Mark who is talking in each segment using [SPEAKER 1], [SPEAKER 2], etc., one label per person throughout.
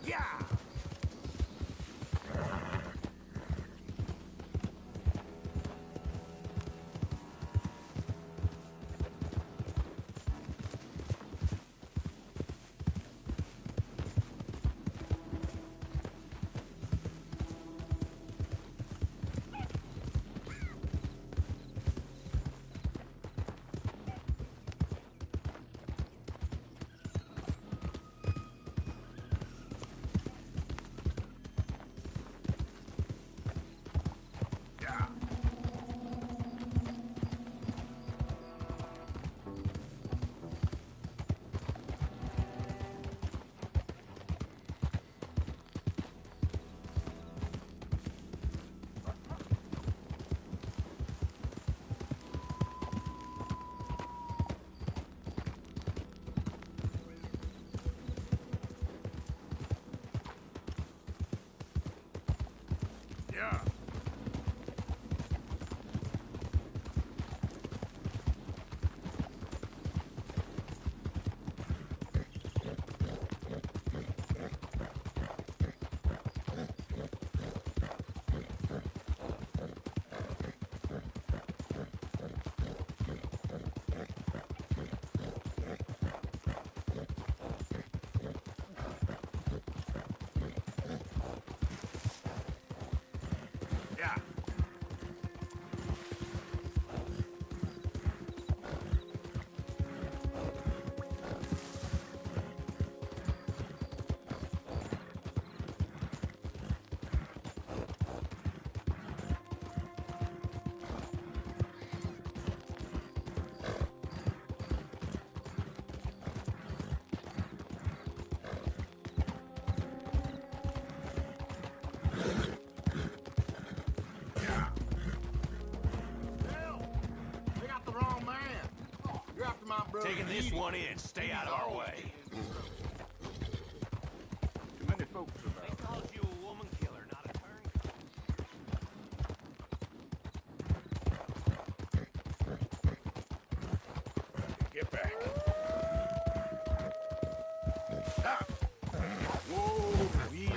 [SPEAKER 1] Yeah. Yeah. Yeah.
[SPEAKER 2] Taking this one in. Stay out of our way.
[SPEAKER 1] Too many folks about.
[SPEAKER 2] They called you a woman killer, not a turn.
[SPEAKER 1] Get back. Stop. Whoa, easy.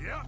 [SPEAKER 1] Yep.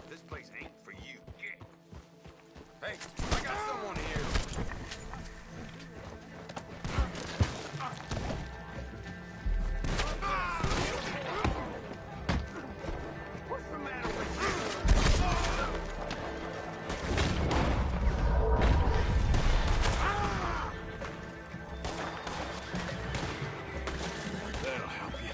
[SPEAKER 2] This place ain't for you. Get.
[SPEAKER 3] Hey, I got someone here.
[SPEAKER 2] What's the matter with
[SPEAKER 1] That'll help you.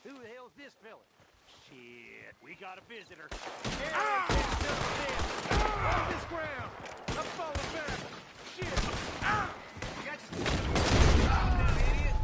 [SPEAKER 2] Who the hell's this fella?
[SPEAKER 1] Shit, we got a visitor.
[SPEAKER 2] On this ground! I'm falling back! Shit! You got your... down, idiot!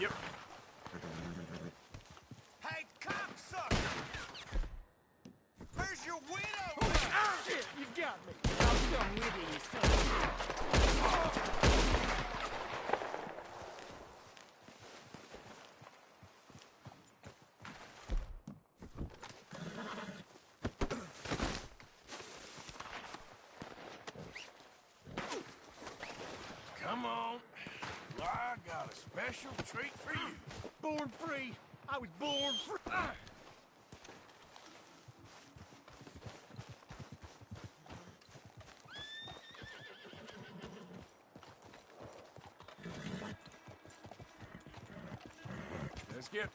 [SPEAKER 2] Yep.
[SPEAKER 3] Hey, cocksucker! Where's your widow?
[SPEAKER 2] Ah, shit, you got me. I'll come with you, you son of a bitch.
[SPEAKER 4] Come on. I got a special treat for you.
[SPEAKER 2] Born free. I was born free. Ah.
[SPEAKER 4] Let's get...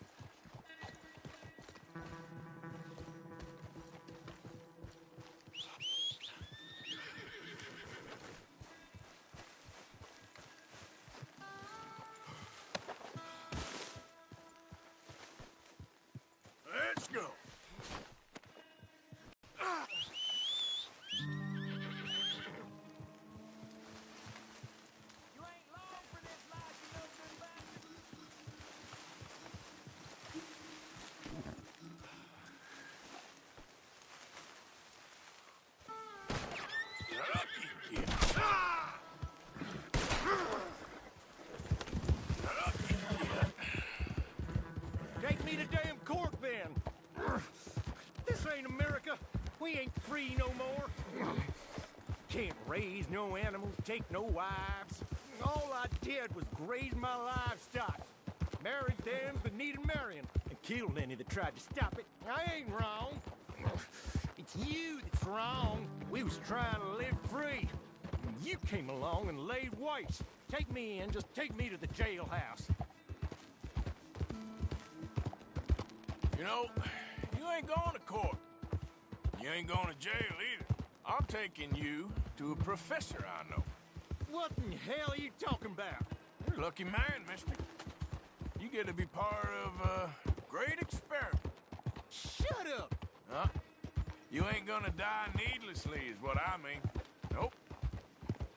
[SPEAKER 4] Let's go.
[SPEAKER 1] You ain't long for this life, you know, good bastard.
[SPEAKER 4] Lucky kid. Ah! Lucky kid.
[SPEAKER 2] Take me to damn court, then. This ain't America. We ain't free no more. Can't raise no animals, take no wives. All I did was graze my livestock. Married them that needed marrying, and killed any that tried to stop it. I ain't wrong. It's you that's wrong. We was trying to live free. You came along and laid waste. Take me in, just take me to the jailhouse.
[SPEAKER 4] You know, you ain't going to court. You ain't going to jail either. I'm taking you to a professor I know.
[SPEAKER 2] What in hell are you talking about?
[SPEAKER 4] You're a lucky man, mister. You get to be part of a great experiment.
[SPEAKER 2] Shut up!
[SPEAKER 4] Huh? You ain't gonna die needlessly is what I mean. Nope.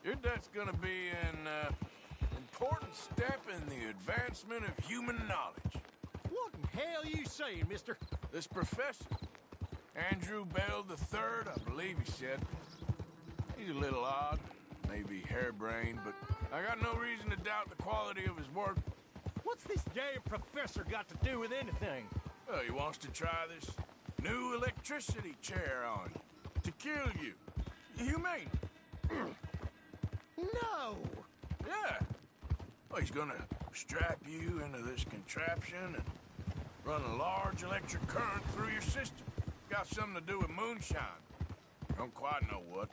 [SPEAKER 4] Your death's gonna be an important step in the advancement of human knowledge.
[SPEAKER 2] What in hell are you saying, mister?
[SPEAKER 4] This professor, Andrew Bell III, I believe he said. He's a little odd, maybe harebrained, but I got no reason to doubt the quality of his work.
[SPEAKER 2] What's this damn professor got to do with anything?
[SPEAKER 4] Well, he wants to try this new electricity chair on you, to kill you. Humane.
[SPEAKER 2] No!
[SPEAKER 4] Yeah. Well, he's gonna strap you into this contraption and run a large electric current through your system. Got something to do with moonshine. Don't quite know what.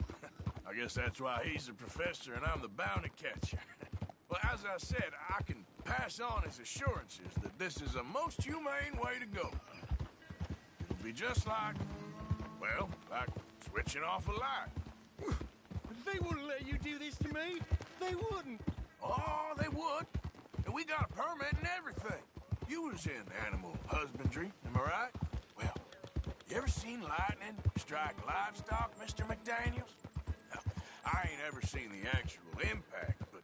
[SPEAKER 4] I guess that's why he's the professor and I'm the bounty catcher. Well, as I said, I can pass on his assurances that this is a most humane way to go. It'll be just like, well, like switching off a light.
[SPEAKER 2] They wouldn't let you do this to me. They wouldn't.
[SPEAKER 4] Oh, they would. And we got a permit and everything. You was in animal husbandry, am I right? Well, you ever seen lightning strike livestock, Mr. McDaniels? Now, I ain't ever seen the actual impact, but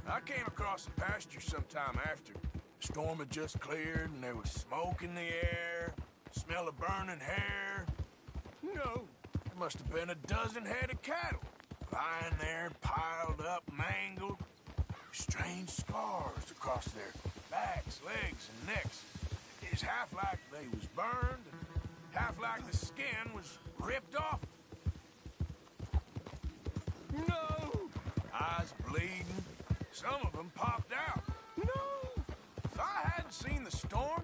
[SPEAKER 4] I came across the pasture sometime after. The storm had just cleared and there was smoke in the air, smell of burning hair.
[SPEAKER 2] No.
[SPEAKER 4] There must have been a dozen head of cattle, lying there, piled up, mangled, strange scars across their backs, legs, and necks. It was half like they was burned, and half like the skin was ripped off.
[SPEAKER 2] No!
[SPEAKER 4] Eyes bleeding. Some of them popped out.
[SPEAKER 2] No!
[SPEAKER 4] If I hadn't seen the storm,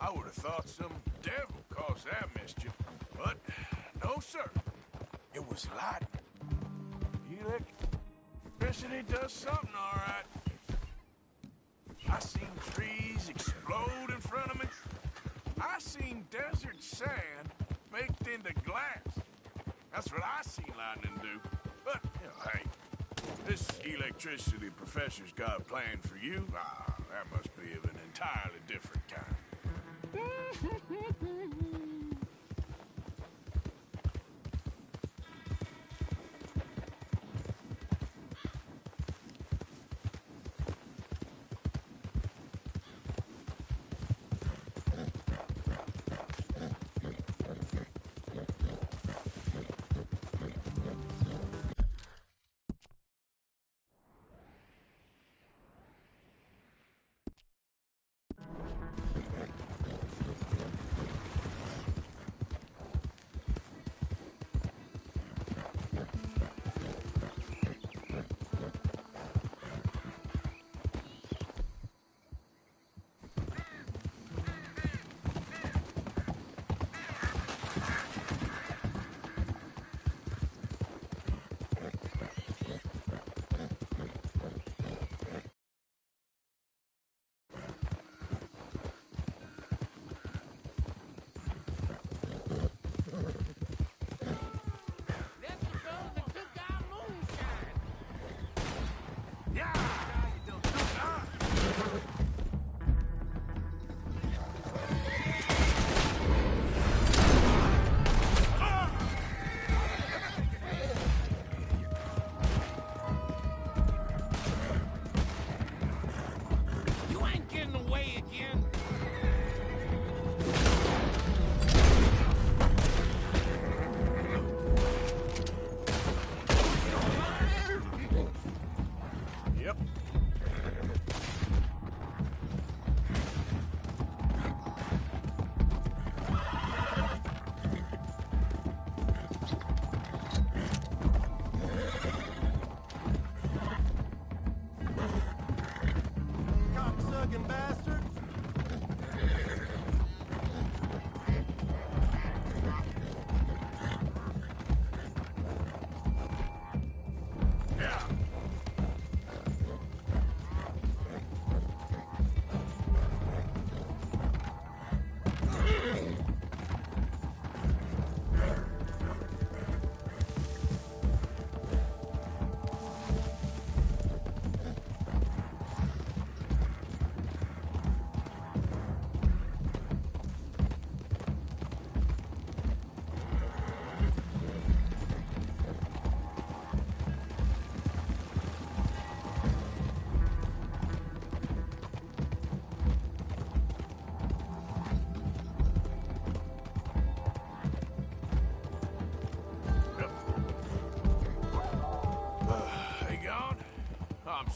[SPEAKER 4] I would have thought some devil caused that mischief. But no, sir. It was lightning. Electricity does something, all right. I seen trees explode in front of me. I seen desert sand baked into glass. That's what I seen lightning do. But, you know, hey, this electricity professor's got a plan for you. Ah, that must be of an entirely different kind.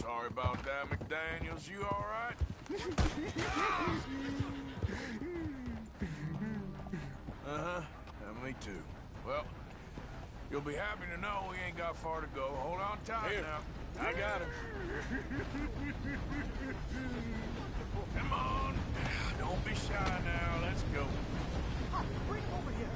[SPEAKER 4] Sorry about that, McDaniels. You all right? Uh-huh. Yeah, me too. Well, you'll be happy to know we ain't got far to go. Hold on tight
[SPEAKER 2] Here.
[SPEAKER 4] now.
[SPEAKER 2] I got him.
[SPEAKER 4] Come on. Don't be shy now. Let's go.
[SPEAKER 1] Bring him over here.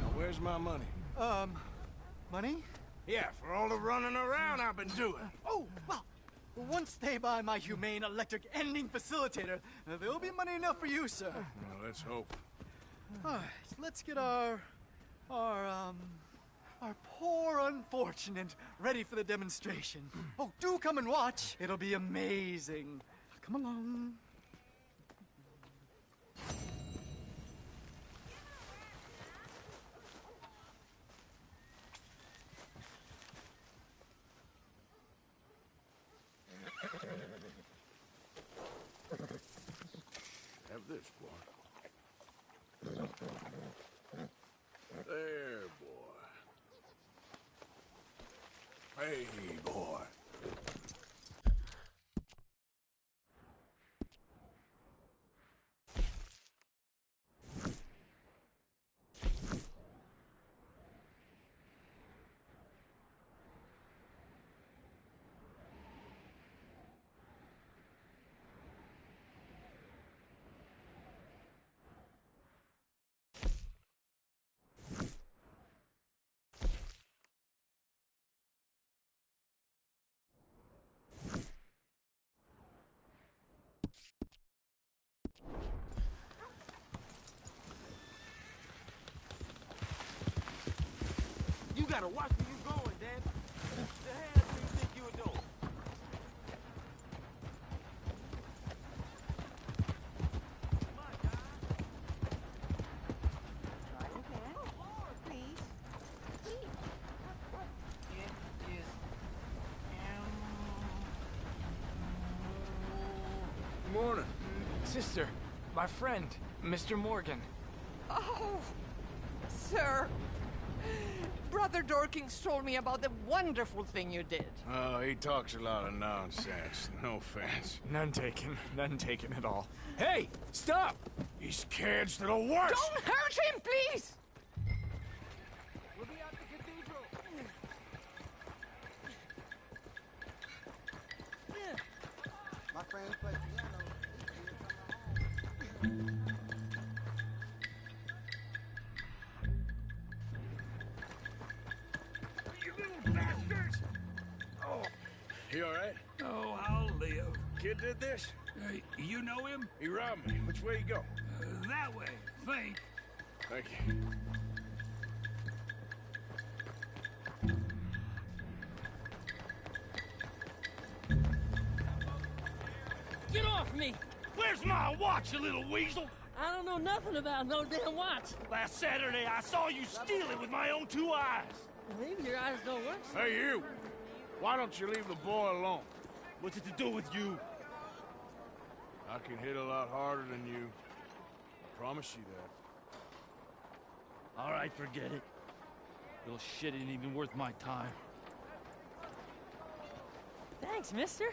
[SPEAKER 2] Now, where's my money?
[SPEAKER 5] Money?
[SPEAKER 4] Yeah, for all the running around I've been doing.
[SPEAKER 5] Oh, well, once they buy my humane electric ending facilitator, there'll be money enough for you, sir.
[SPEAKER 4] Well, let's hope.
[SPEAKER 5] All right, let's get our poor unfortunate ready for the demonstration. Oh, do come and watch. It'll be amazing. Come along.
[SPEAKER 4] Have this, boy. There, boy. Hey, boy.
[SPEAKER 2] You gotta watch where you going, Dan. What the hell do you think you were doing? Come on,
[SPEAKER 4] Good morning.
[SPEAKER 6] Sister, my friend, Mr. Morgan.
[SPEAKER 7] Oh, sir. Brother Dorkins told me about the wonderful thing you did.
[SPEAKER 4] Oh, he talks a lot of nonsense. No offense.
[SPEAKER 6] None taken at all. Hey, stop!
[SPEAKER 4] These kids to the worst!
[SPEAKER 7] Don't hurt him, please!
[SPEAKER 2] We'll be at the cathedral.
[SPEAKER 1] My friend plays piano.
[SPEAKER 2] You little bastards!
[SPEAKER 4] You all right?
[SPEAKER 3] Oh, I'll live.
[SPEAKER 4] Kid did this?
[SPEAKER 3] You know him?
[SPEAKER 4] He robbed me. Which way you go?
[SPEAKER 3] That way, think.
[SPEAKER 4] Thank you.
[SPEAKER 8] Get off me!
[SPEAKER 3] Where's my watch, you little weasel?
[SPEAKER 8] I don't know nothing about no damn watch.
[SPEAKER 3] Last Saturday, I saw you steal it with my own 2 eyes.
[SPEAKER 8] Maybe your eyes don't work.
[SPEAKER 4] Hey, you! Why don't you leave the boy alone?
[SPEAKER 3] What's it to do with you?
[SPEAKER 4] I can hit a lot harder than you. Promise you that.
[SPEAKER 3] All right, forget it. Little shit ain't even worth my time.
[SPEAKER 8] Thanks, mister.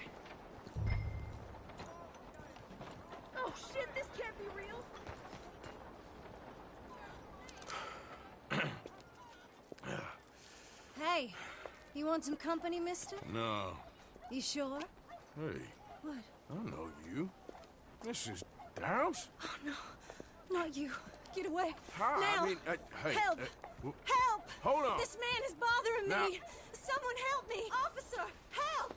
[SPEAKER 8] Oh shit, this can't be real.
[SPEAKER 9] Hey, you want some company, mister?
[SPEAKER 4] No.
[SPEAKER 9] You sure?
[SPEAKER 4] Hey,
[SPEAKER 9] What?
[SPEAKER 4] I don't know you. This is Downs?
[SPEAKER 9] Oh, no. Not you. Get away.
[SPEAKER 4] Hi,
[SPEAKER 9] Now.
[SPEAKER 4] I mean, hey.
[SPEAKER 9] Help! Help!
[SPEAKER 4] Hold on.
[SPEAKER 9] This man is bothering
[SPEAKER 4] Now-
[SPEAKER 9] me. Someone help me. Officer, help!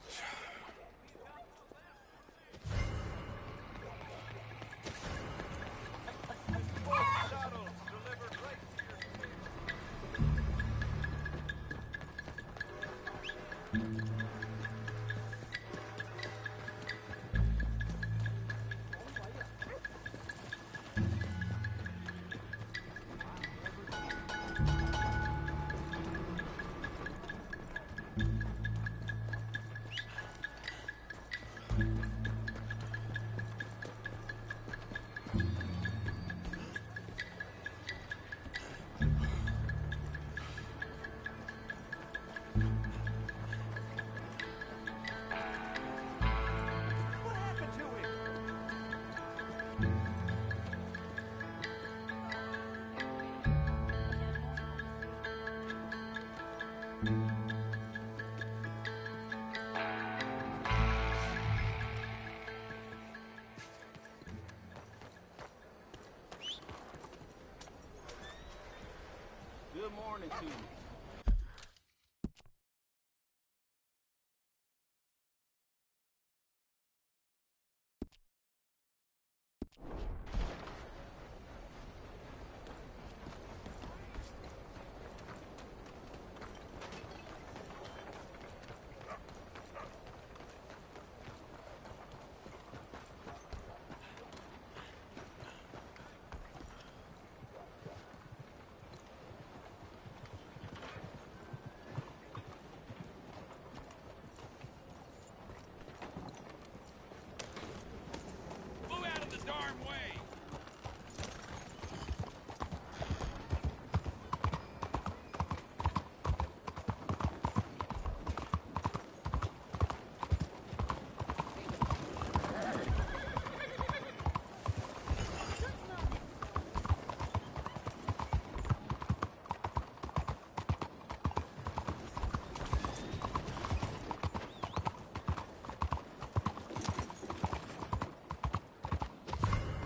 [SPEAKER 1] Morning to you.
[SPEAKER 3] Move out of the darn way!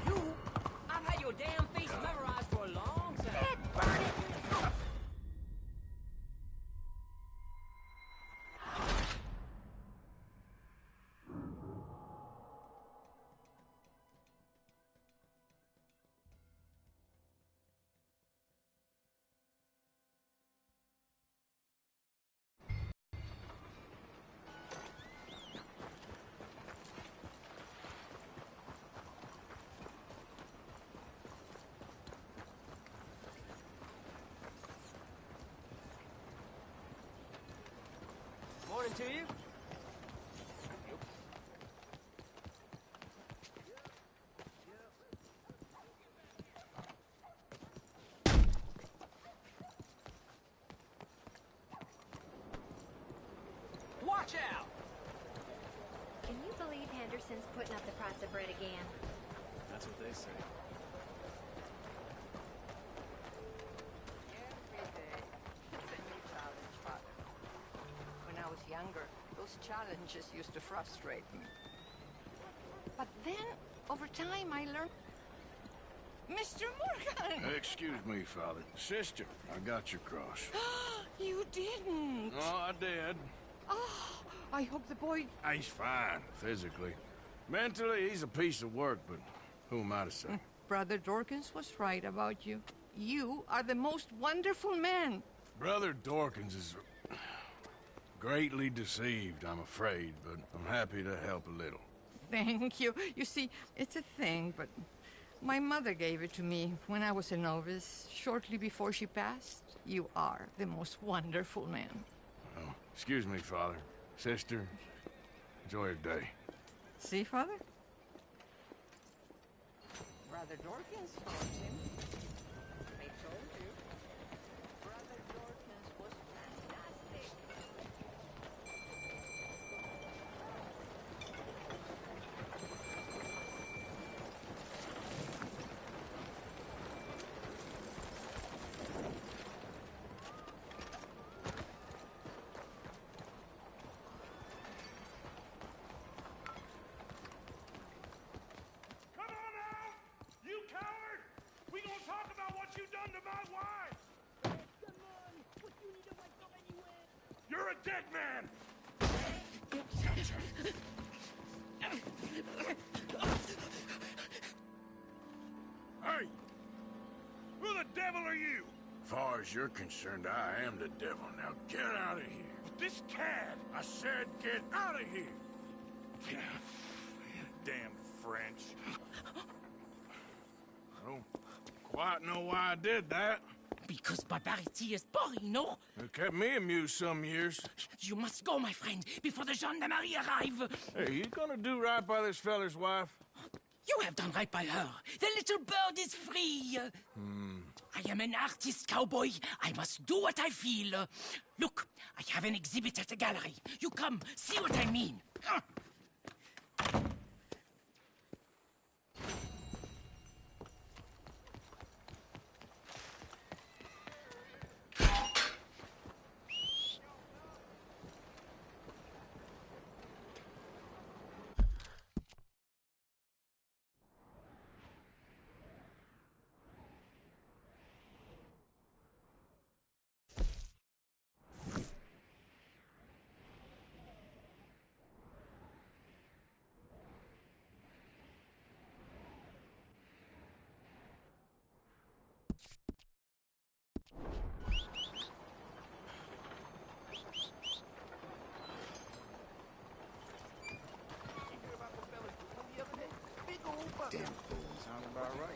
[SPEAKER 10] You? I've had your damn face memorized for a long time. Burn it!
[SPEAKER 1] Morning to you.
[SPEAKER 10] Watch out!
[SPEAKER 11] Can you believe Henderson's putting up the price of bread again?
[SPEAKER 6] That's what they say.
[SPEAKER 7] Every day, it's a new challenge, Father. When I was younger, those challenges used to frustrate me. But then, over time, I learned... Mr. Morgan!
[SPEAKER 4] Excuse me, Father. Sister, I got your cross.
[SPEAKER 7] You didn't!
[SPEAKER 4] Oh, I did.
[SPEAKER 7] Oh, I hope the boy...
[SPEAKER 4] He's fine, physically. Mentally, he's a piece of work, but who am I to say?
[SPEAKER 7] Brother Dorkins was right about you. You are the most wonderful man.
[SPEAKER 4] Brother Dorkins is greatly deceived, I'm afraid, but I'm happy to help a little.
[SPEAKER 7] Thank you. You see, it's a thing, but my mother gave it to me when I was a novice, shortly before she passed. You are the most wonderful man.
[SPEAKER 4] Oh, excuse me, Father. Sister, enjoy your day.
[SPEAKER 7] See, Father? Brother Dorkins told him. I told you. Brother Dorkins was fantastic.
[SPEAKER 2] Come on out! You coward! We gonna talk about what you done to my wife!
[SPEAKER 8] Come on! What you need to wake up anyway?
[SPEAKER 2] You're a dead man! Hey! Who the devil are you?
[SPEAKER 4] Far as you're concerned, I am the devil. Now get out of here.
[SPEAKER 2] This cad!
[SPEAKER 4] I said get out of here.
[SPEAKER 2] Damn French.
[SPEAKER 4] I don't quite know why I did that.
[SPEAKER 10] Because barbarity is boring, no?
[SPEAKER 4] It kept me amused some years.
[SPEAKER 10] You must go, my friend, before the gendarmerie arrive.
[SPEAKER 4] Hey, you gonna do right by this feller's wife?
[SPEAKER 10] You have done right by her. The little bird is free. I am an artist, cowboy. I must do what I feel. Look, I have an exhibit at the gallery. You come, see what I mean.
[SPEAKER 12] Damn fools.
[SPEAKER 2] Sounds about right.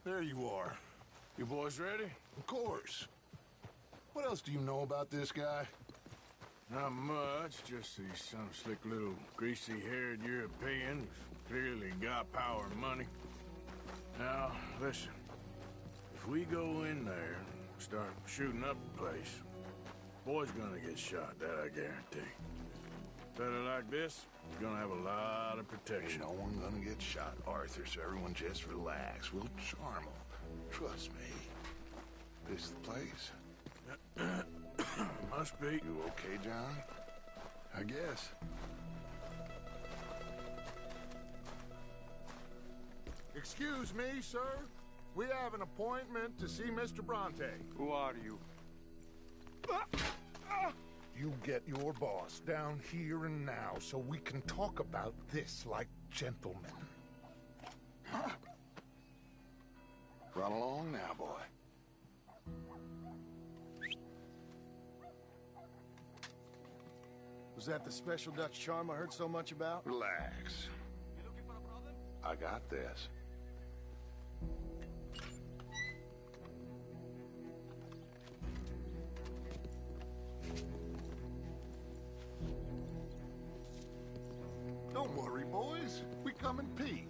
[SPEAKER 4] There you are. You boys ready?
[SPEAKER 12] Of course. What else do you know about this guy?
[SPEAKER 4] Not much, just he's some slick little greasy-haired European who's clearly got power and money. Now, listen. If we go in there and start shooting up the place, boy's gonna get shot, that I guarantee. Fella like this, he's gonna have a lot of protection.
[SPEAKER 12] Ain't no one gonna get shot, Arthur, so everyone just relax. We'll charm him. Trust me. This the place?
[SPEAKER 4] Must be.
[SPEAKER 12] You okay, John? I guess.
[SPEAKER 13] Excuse me, sir. We have an appointment to see Mr. Bronte.
[SPEAKER 2] Who are you?
[SPEAKER 13] You get your boss down here and now so we can talk about this like gentlemen.
[SPEAKER 12] Run along now, boy.
[SPEAKER 1] Was that the special Dutch charm I heard so much about?
[SPEAKER 12] Relax.
[SPEAKER 1] You looking for a problem?
[SPEAKER 12] I got this.
[SPEAKER 13] Don't worry, boys. We come in peace.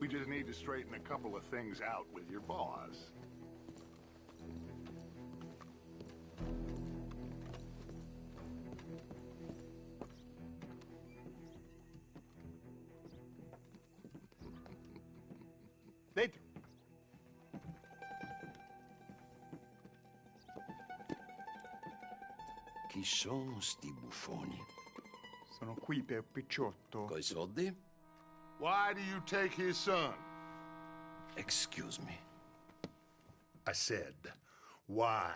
[SPEAKER 13] We just need to straighten a couple of things out with your boss. Later.
[SPEAKER 14] Chi sono sti buffoni?
[SPEAKER 5] Sono qui per Picciotto.
[SPEAKER 14] Coi soldi?
[SPEAKER 13] Why do you take his son?
[SPEAKER 14] Excuse me.
[SPEAKER 13] I said, why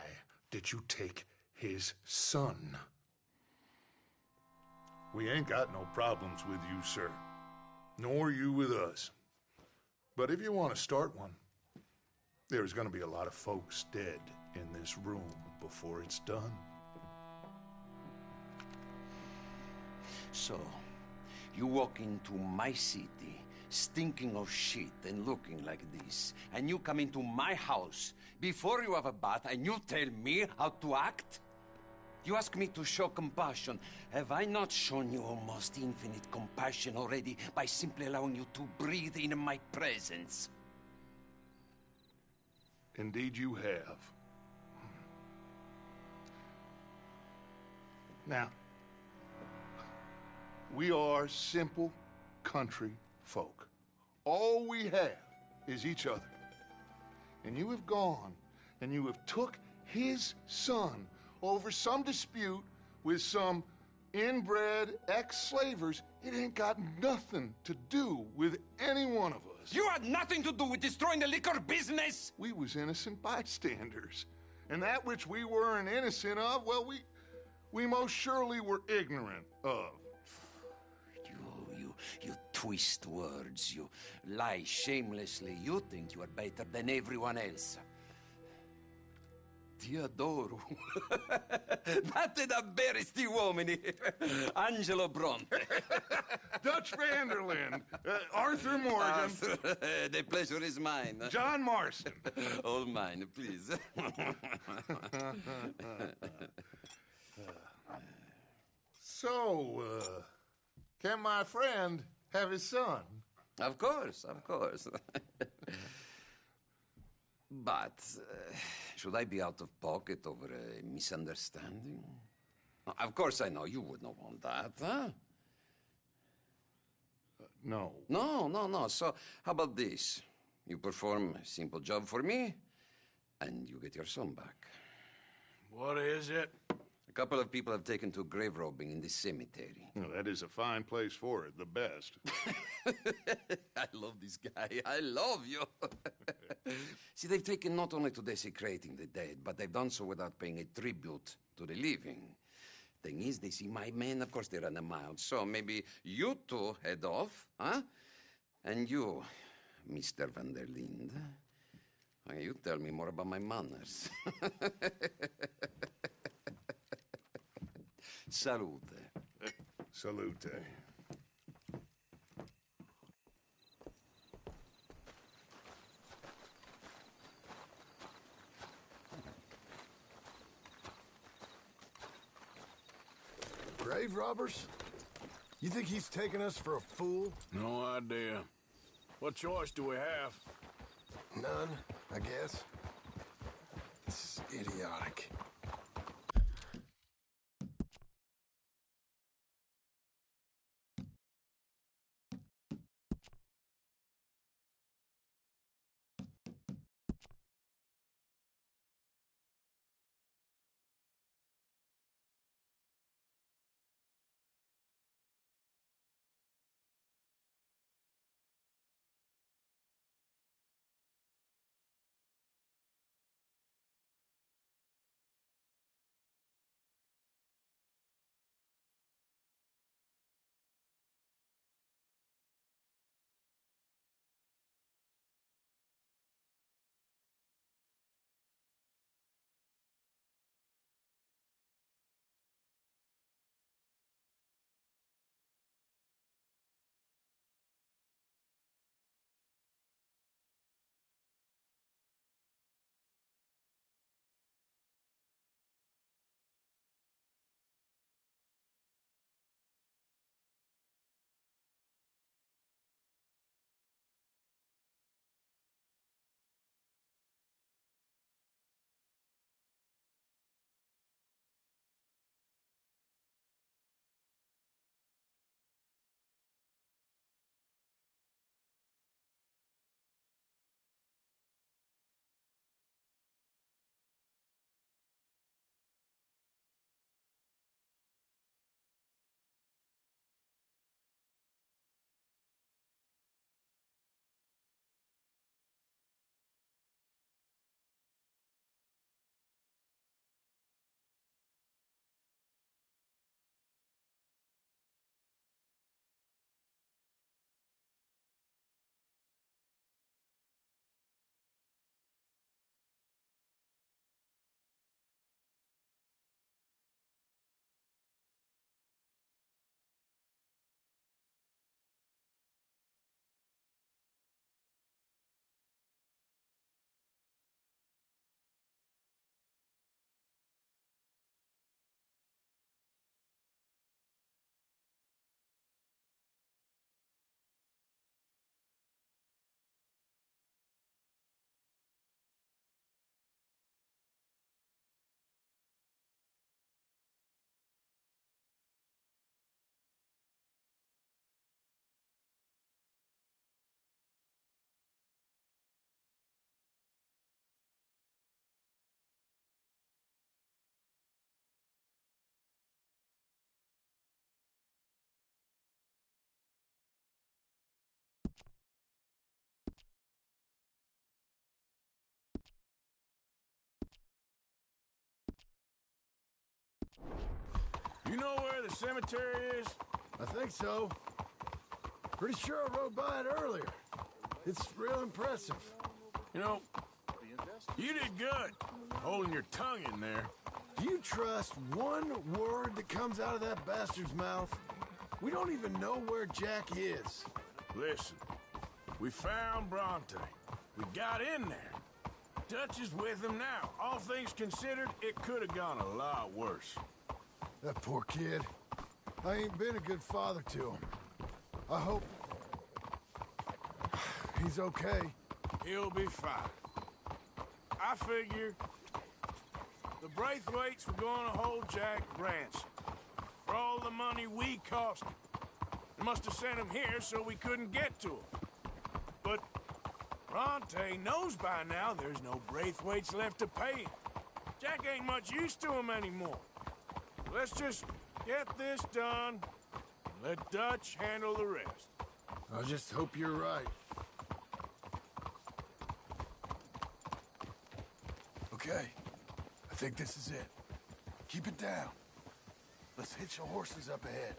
[SPEAKER 13] did you take his son? We ain't got no problems with you, sir. Nor you with us. But if you want to start one, there's gonna be a lot of folks dead in this room before it's done.
[SPEAKER 14] So, you walk into my city, stinking of shit and looking like this, and you come into my house before you have a bath and you tell me how to act? You ask me to show compassion. Have I not shown you almost infinite compassion already by simply allowing you to breathe in my presence?
[SPEAKER 13] Indeed you have. Now, we are simple country folk. All we have is each other. And you have gone and you have took his son over some dispute with some inbred ex-slavers. It ain't got nothing to do with any one of us.
[SPEAKER 14] You had nothing to do with destroying the liquor business!
[SPEAKER 13] We was innocent bystanders. And that which we weren't innocent of, well, we most surely were ignorant of.
[SPEAKER 14] You twist words, you lie shamelessly. You think you are better than everyone else. Ti adoro. Date davvero sti uomini. Angelo Bronte.
[SPEAKER 13] Dutch Vanderland. Arthur Morgan.
[SPEAKER 14] Arthur, the pleasure is mine.
[SPEAKER 13] John Marston.
[SPEAKER 14] All mine, please.
[SPEAKER 13] So, can my friend have his son?
[SPEAKER 14] Of course, of course. But, should I be out of pocket over a misunderstanding? Of course I know you would not want that, huh?
[SPEAKER 13] No.
[SPEAKER 14] No. So, how about this? You perform a simple job for me, and you get your son back.
[SPEAKER 4] What is it?
[SPEAKER 14] A couple of people have taken to grave robbing in this cemetery.
[SPEAKER 13] Well, that is a fine place for it, the best.
[SPEAKER 14] I love this guy. I love you. See, they've taken not only to desecrating the dead, but they've done so without paying a tribute to the living. Thing is, they see my men, of course they run a mile. So maybe you two head off, huh? And you, Mr. Van der Linde, you tell me more about my manners. Salute.
[SPEAKER 13] Salute.
[SPEAKER 1] Grave robbers? You think he's taking us for a fool?
[SPEAKER 4] No idea. What choice do we have?
[SPEAKER 1] None, I guess. This is idiotic.
[SPEAKER 4] You know where the cemetery is?
[SPEAKER 1] I think so. Pretty sure I rode by it earlier. It's real impressive.
[SPEAKER 4] You know, you did good, holding your tongue in there.
[SPEAKER 1] Do you trust one word that comes out of that bastard's mouth? We don't even know where Jack is.
[SPEAKER 4] Listen, we found Bronte. We got in there. Dutch is with him now. All things considered, it could have gone a lot worse.
[SPEAKER 1] That poor kid. I ain't been a good father to him. I hope he's okay.
[SPEAKER 4] He'll be fine. I figure the Braithwaites were going to hold Jack ransom for all the money we cost him. Must have sent him here so we couldn't get to him. But Bronte knows by now there's no Braithwaites left to pay him. Jack ain't much use to him anymore. Let's just get this done and let Dutch handle the rest.
[SPEAKER 1] I just hope you're right. Okay, I think this is it. Keep it down. Let's hitch the horses up ahead.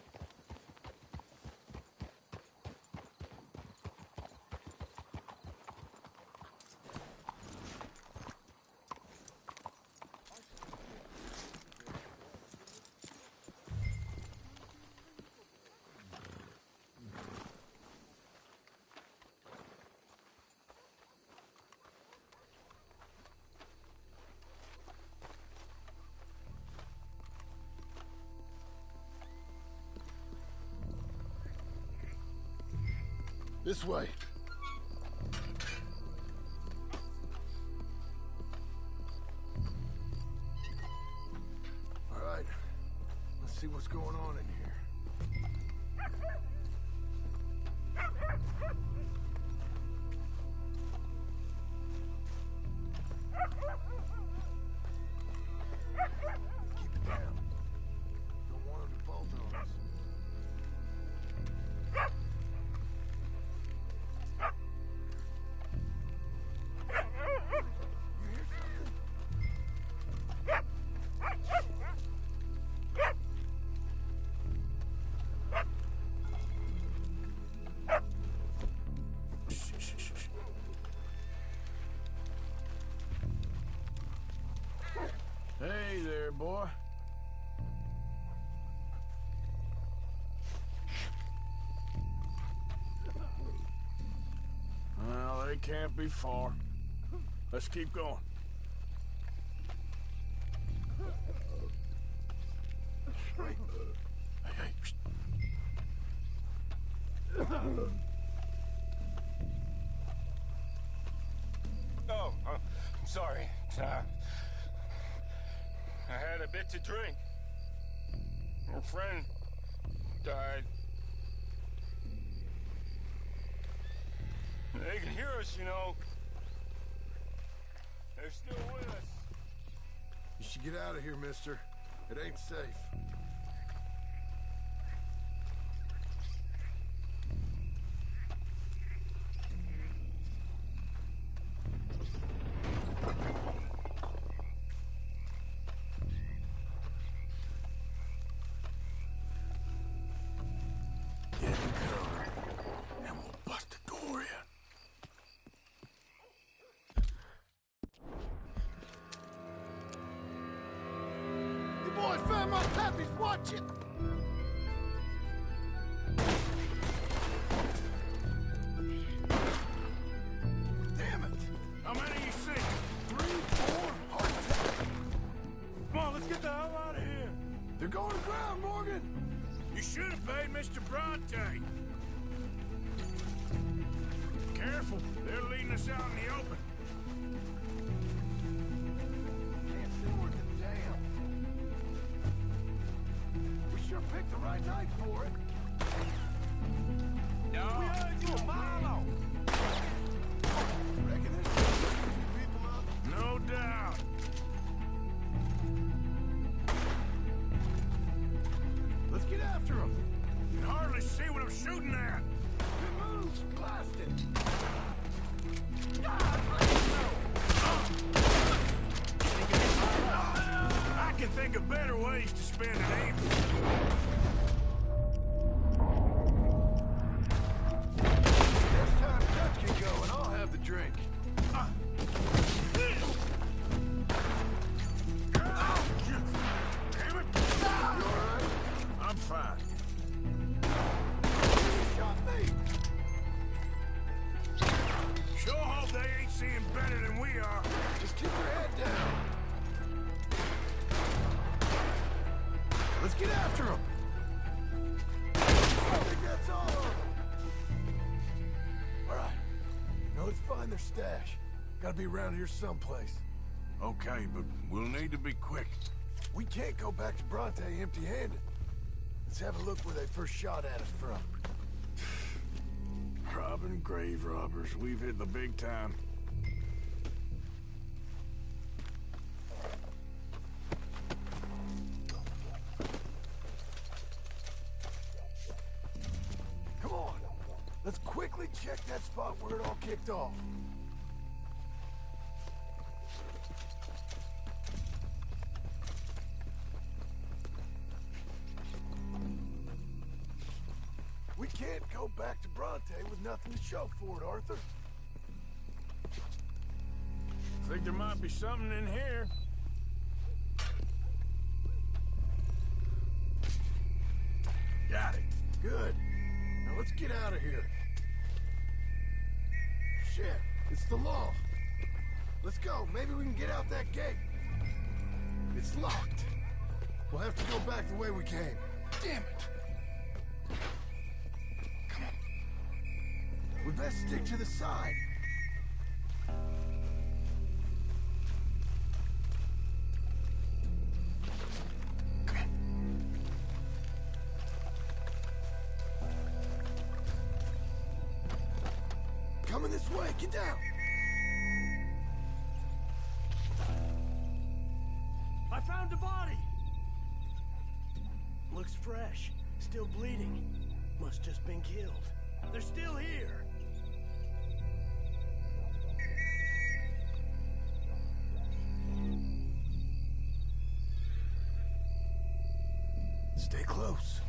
[SPEAKER 1] This way. All right. Let's see what's going on in here. Keep it down. Don't want them to bolt on us.
[SPEAKER 4] Hey there, boy. Well, they can't be far. Let's keep going.
[SPEAKER 1] Wait. Hey, psst.
[SPEAKER 15] Oh, I'm sorry. I had a bit to drink. Our friend died. They can hear us, you know. They're still with us.
[SPEAKER 1] You should get out of here, mister. It ain't safe.
[SPEAKER 4] Get in cover, and we'll bust the door in.
[SPEAKER 1] You boys found my puppies, watch it! Damn it!
[SPEAKER 4] How many you see?
[SPEAKER 1] 3, 4, hard attack.
[SPEAKER 4] Come on, let's get the hell out of here.
[SPEAKER 1] They're going to ground, Morgan!
[SPEAKER 4] You should have paid Mr. Bronte. Careful, they're leading us out in the open.
[SPEAKER 1] Can't see worth a damn. We sure picked the right night for it.
[SPEAKER 15] No.
[SPEAKER 1] We heard you a mile off. Reckon there's people up?
[SPEAKER 4] No doubt.
[SPEAKER 1] Let's get after them.
[SPEAKER 4] You can hardly see what I'm shooting at.
[SPEAKER 1] Good moves, blasted.
[SPEAKER 4] I can think of better ways to spend an evening.
[SPEAKER 1] Next time Dutch can go and I'll have the drink.
[SPEAKER 4] Damn it!
[SPEAKER 1] You alright?
[SPEAKER 4] I'm fine.
[SPEAKER 1] You shot me.
[SPEAKER 4] Sure hope they ain't seeing better than we are.
[SPEAKER 1] Just keep your head down. Let's get after him. I think that's all of them. All right. Now let's find their stash. Gotta be around here someplace.
[SPEAKER 4] Okay, but we'll need to be quick.
[SPEAKER 1] We can't go back to Bronte empty-handed. Let's have a look where they first shot at us from.
[SPEAKER 4] Robbing grave robbers. We've hit the big time.
[SPEAKER 1] Come on. Let's quickly check that spot where it all kicked off. We can't go back to Bronte with nothing to show for it, Arthur.
[SPEAKER 4] Think there might be something in here.
[SPEAKER 1] Got it. Good. Now let's get out of here. Shit, it's the law. Let's go. Maybe we can get out that gate. It's locked. We'll have to go back the way we came. Damn it. We best stick to the side. Coming this way, get down.
[SPEAKER 2] I found the body. Looks fresh, still bleeding. Must just been killed. They're still here.
[SPEAKER 1] Stay close.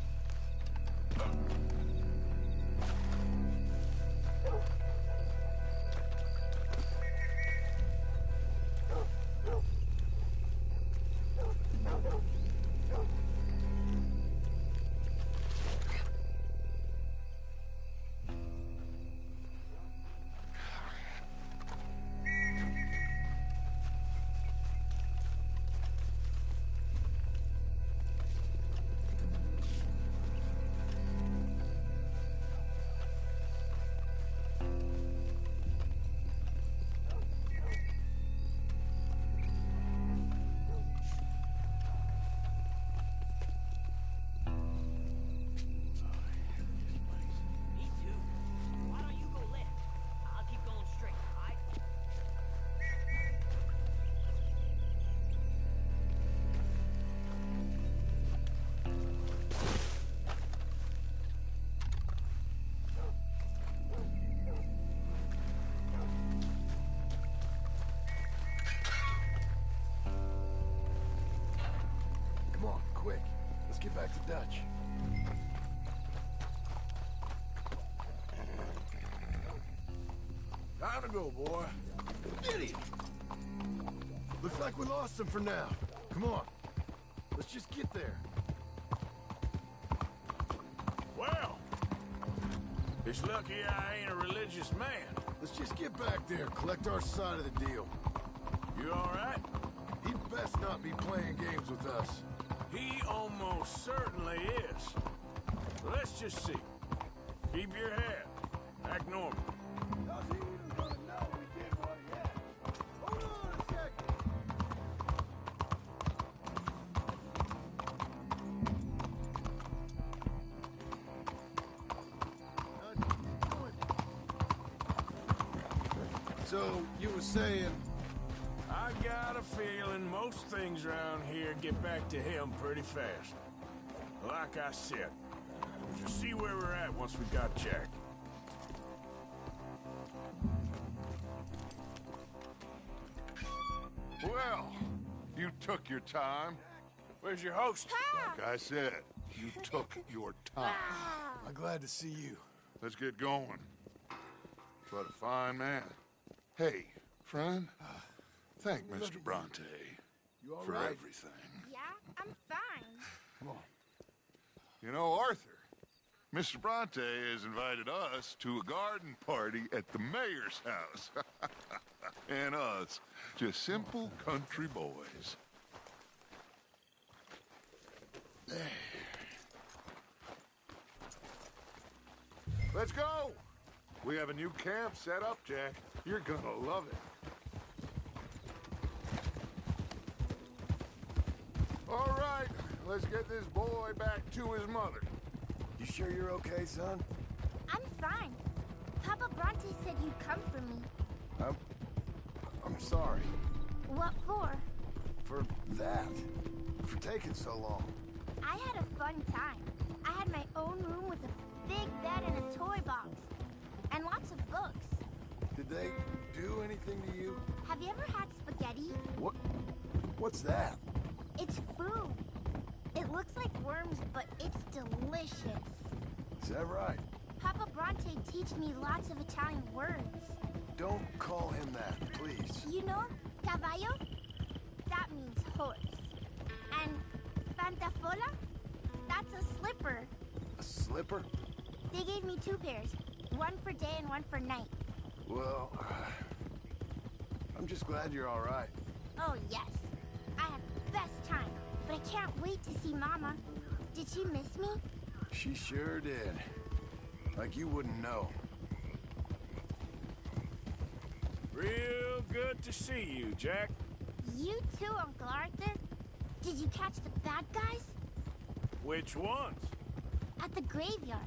[SPEAKER 1] Get back to Dutch.
[SPEAKER 4] Time to go, boy.
[SPEAKER 1] Idiot! Looks like we lost him for now. Come on. Let's just get there.
[SPEAKER 4] Well, it's lucky I ain't a religious man.
[SPEAKER 1] Let's just get back there, collect our side of the deal.
[SPEAKER 4] You all right?
[SPEAKER 1] He'd best not be playing games with us.
[SPEAKER 4] He almost certainly is. So let's just see. Keep your head. Act normal.
[SPEAKER 1] So, you were saying...
[SPEAKER 4] I got a feeling most things around here get back to him pretty fast. Like I said, we'll just see where we're at once we got Jack.
[SPEAKER 13] Well, you took your time.
[SPEAKER 4] Where's your host?
[SPEAKER 13] Like I said, you took your time.
[SPEAKER 1] I'm glad to see you.
[SPEAKER 13] Let's get going. What a fine man. Hey, friend, thank Mr. Bronte for
[SPEAKER 1] right?
[SPEAKER 13] everything.
[SPEAKER 11] Yeah, I'm fine.
[SPEAKER 1] Come on.
[SPEAKER 13] You know, Arthur, Mr. Bronte has invited us to a garden party at the mayor's house. And us, just simple country boys. Let's go! We have a new camp set up, Jack. You're gonna love it. All right, let's let's get this boy back to his mother.
[SPEAKER 1] You sure you're okay, son?
[SPEAKER 16] I'm fine. Papa Bronte said you'd come for me.
[SPEAKER 1] I'm sorry.
[SPEAKER 16] What for?
[SPEAKER 1] For that. For taking so long.
[SPEAKER 16] I had a fun time. I had my own room with a big bed and a toy box. And lots of books.
[SPEAKER 1] Did they do anything to you?
[SPEAKER 16] Have you ever had spaghetti?
[SPEAKER 1] What's that?
[SPEAKER 16] It's food. It looks like worms, but it's delicious.
[SPEAKER 1] Is that right?
[SPEAKER 16] Papa Bronte teach me lots of Italian words.
[SPEAKER 1] Don't call him that, please.
[SPEAKER 16] You know, caballo? That means horse. And pantafola? That's a slipper.
[SPEAKER 1] A slipper?
[SPEAKER 16] They gave me 2 pairs. One for day and one for night.
[SPEAKER 1] Well, I'm just glad you're all right.
[SPEAKER 16] Oh, yes. I had the best time. But I can't wait to see Mama. Did she miss me?
[SPEAKER 1] She sure did. Like you wouldn't know.
[SPEAKER 4] Real good to see you, Jack.
[SPEAKER 16] You too, Uncle Arthur. Did you catch the bad guys?
[SPEAKER 4] Which ones?
[SPEAKER 16] At the graveyard.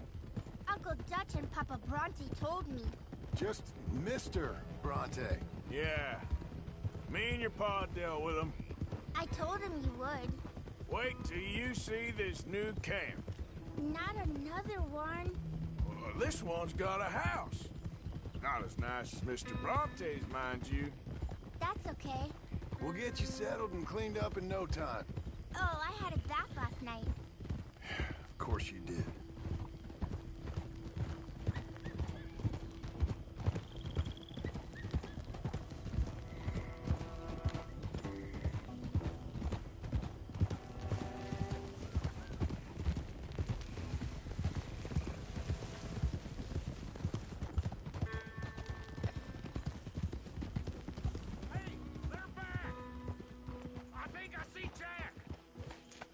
[SPEAKER 16] Uncle Dutch and Papa Bronte told me.
[SPEAKER 1] Just Mr. Bronte.
[SPEAKER 4] Yeah. Me and your pa dealt with them.
[SPEAKER 16] I told him you would.
[SPEAKER 4] Wait till you see this new camp.
[SPEAKER 16] Not another one.
[SPEAKER 4] Well, this one's got a house. Not as nice as Mr. Bronte's, mind you.
[SPEAKER 16] That's okay.
[SPEAKER 1] We'll get you settled and cleaned up in no time.
[SPEAKER 16] Oh, I had a bath last night.
[SPEAKER 1] Of course you did.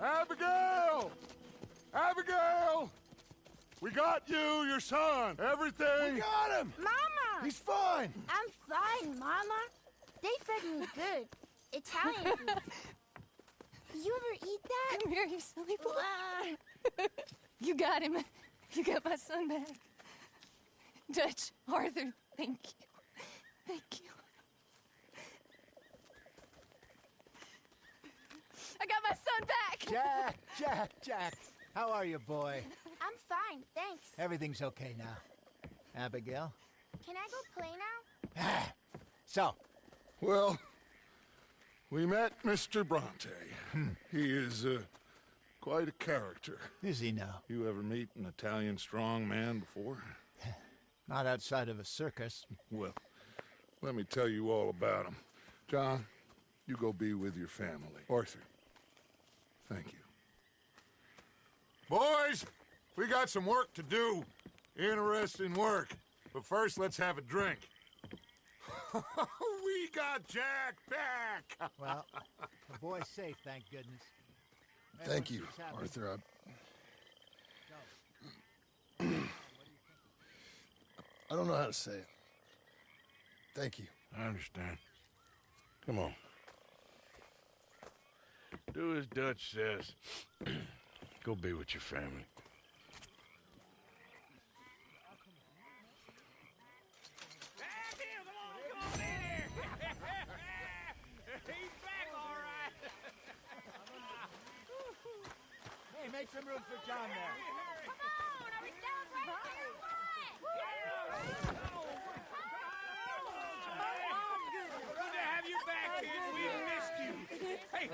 [SPEAKER 13] Abigail! Abigail! We got you, your son, everything.
[SPEAKER 1] We got him!
[SPEAKER 16] Mama!
[SPEAKER 1] He's fine!
[SPEAKER 16] I'm fine, Mama. They fed me good. Italian food. You ever eat that?
[SPEAKER 9] Come here, you silly boy. You got him. You got my son back. Dutch, Arthur, thank you. Thank you. I got my son back!
[SPEAKER 17] Jack. How are you, boy?
[SPEAKER 16] I'm fine, thanks.
[SPEAKER 17] Everything's okay now. Abigail?
[SPEAKER 16] Can I go play now?
[SPEAKER 17] So?
[SPEAKER 13] Well, we met Mr. Bronte. He is quite a character.
[SPEAKER 17] Is he now?
[SPEAKER 13] You ever meet an Italian strong man before?
[SPEAKER 17] Not outside of a circus.
[SPEAKER 13] Well, let me tell you all about him. John, you go be with your family. Arthur, thank you. Boys, we got some work to do. Interesting work. But first, let's have a drink. We got Jack back!
[SPEAKER 17] Well, the boy's safe, thank goodness.
[SPEAKER 1] Thank you, Arthur. I don't know how to say it. Thank you.
[SPEAKER 4] I understand. Come on. Do as Dutch says. Go be with your family.
[SPEAKER 17] Hey, make some room for John there.
[SPEAKER 16] Come on, are we celebrating or what?
[SPEAKER 2] Good to have you back, kid. We missed you. Hey,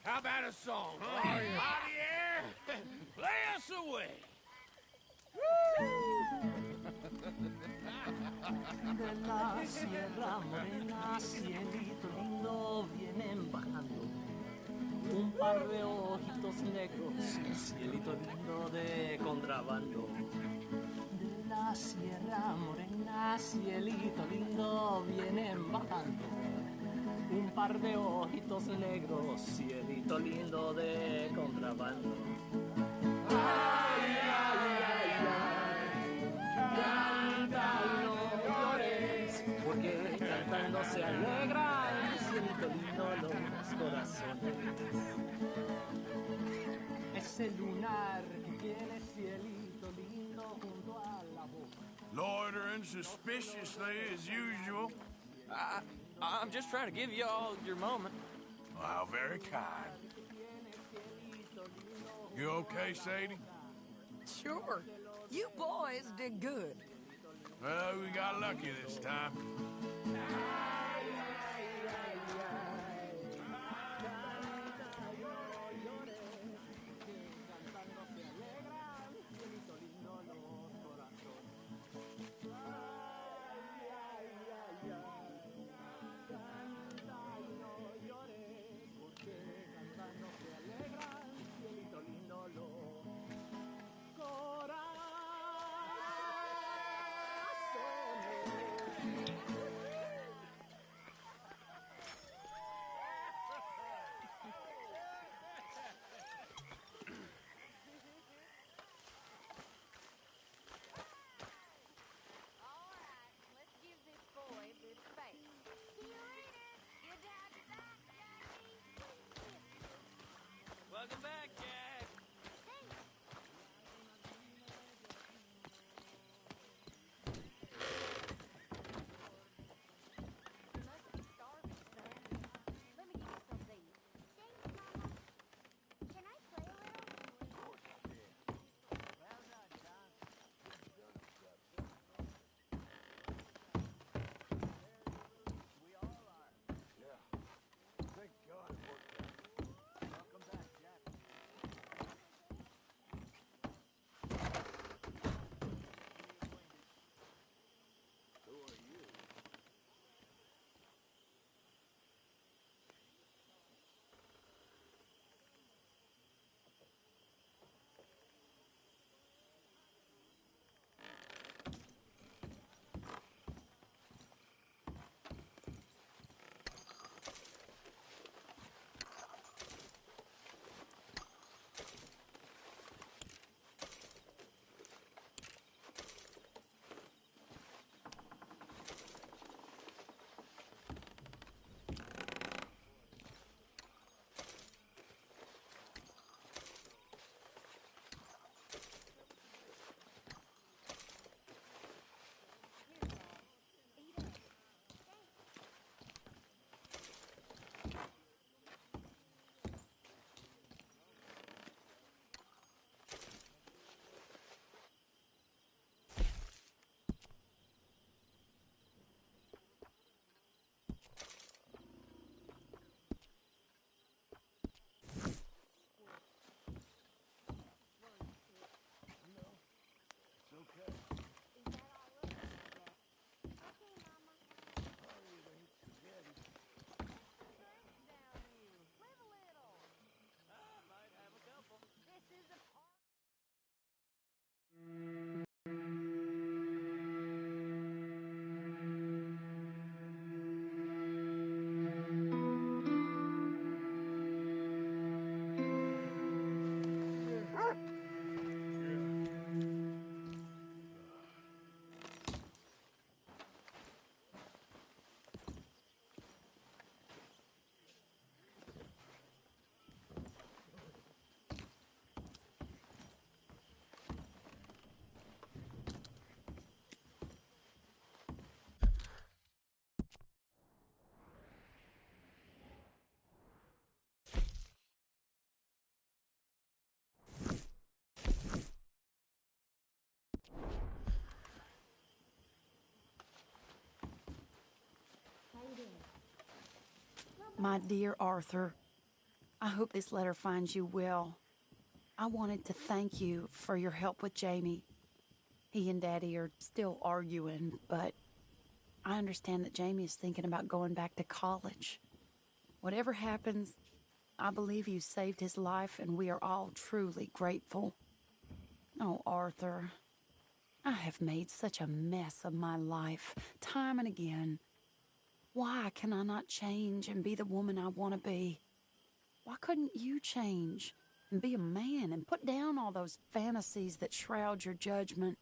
[SPEAKER 2] how about a song? Javier, play us away.
[SPEAKER 18] De la sierra morena, cielito lindo, vienen bajando un par de ojitos negros, cielito lindo de contrabando. De la sierra morena, cielito lindo, vienen bajando un par de ojitos negros, cielito lindo de contrabando. Ay, ay, ay, ay, canta y no llores, porque cantando se alegran, cielito lindo los corazones.
[SPEAKER 4] Staring suspiciously as usual.
[SPEAKER 3] I'm just trying to give you all your moment.
[SPEAKER 4] Well, how very kind. You okay, Sadie?
[SPEAKER 7] Sure. You boys did good.
[SPEAKER 4] Well, we got lucky this time.
[SPEAKER 11] Let's give this boy a bit of space. See you later. Your dad's back, Daddy.
[SPEAKER 3] Welcome back, Jack.
[SPEAKER 11] You must be starving, son. Let me give you something to eat. Thanks, Mama. Can I play a little? Of course you can. Well done, John.
[SPEAKER 17] We all are. Yeah. Thank God it worked out. Welcome back, Jack. Who are you?
[SPEAKER 19] My dear Arthur, I hope this letter finds you well. I wanted to thank you for your help with Jamie. He and Daddy are still arguing, but I understand that Jamie is thinking about going back to college. Whatever happens, I believe you saved his life, and we are all truly grateful. Oh, Arthur, I have made such a mess of my life, time and again. Why can I not change and be the woman I want to be? Why couldn't you change and be a man and put down all those fantasies that shroud your judgment?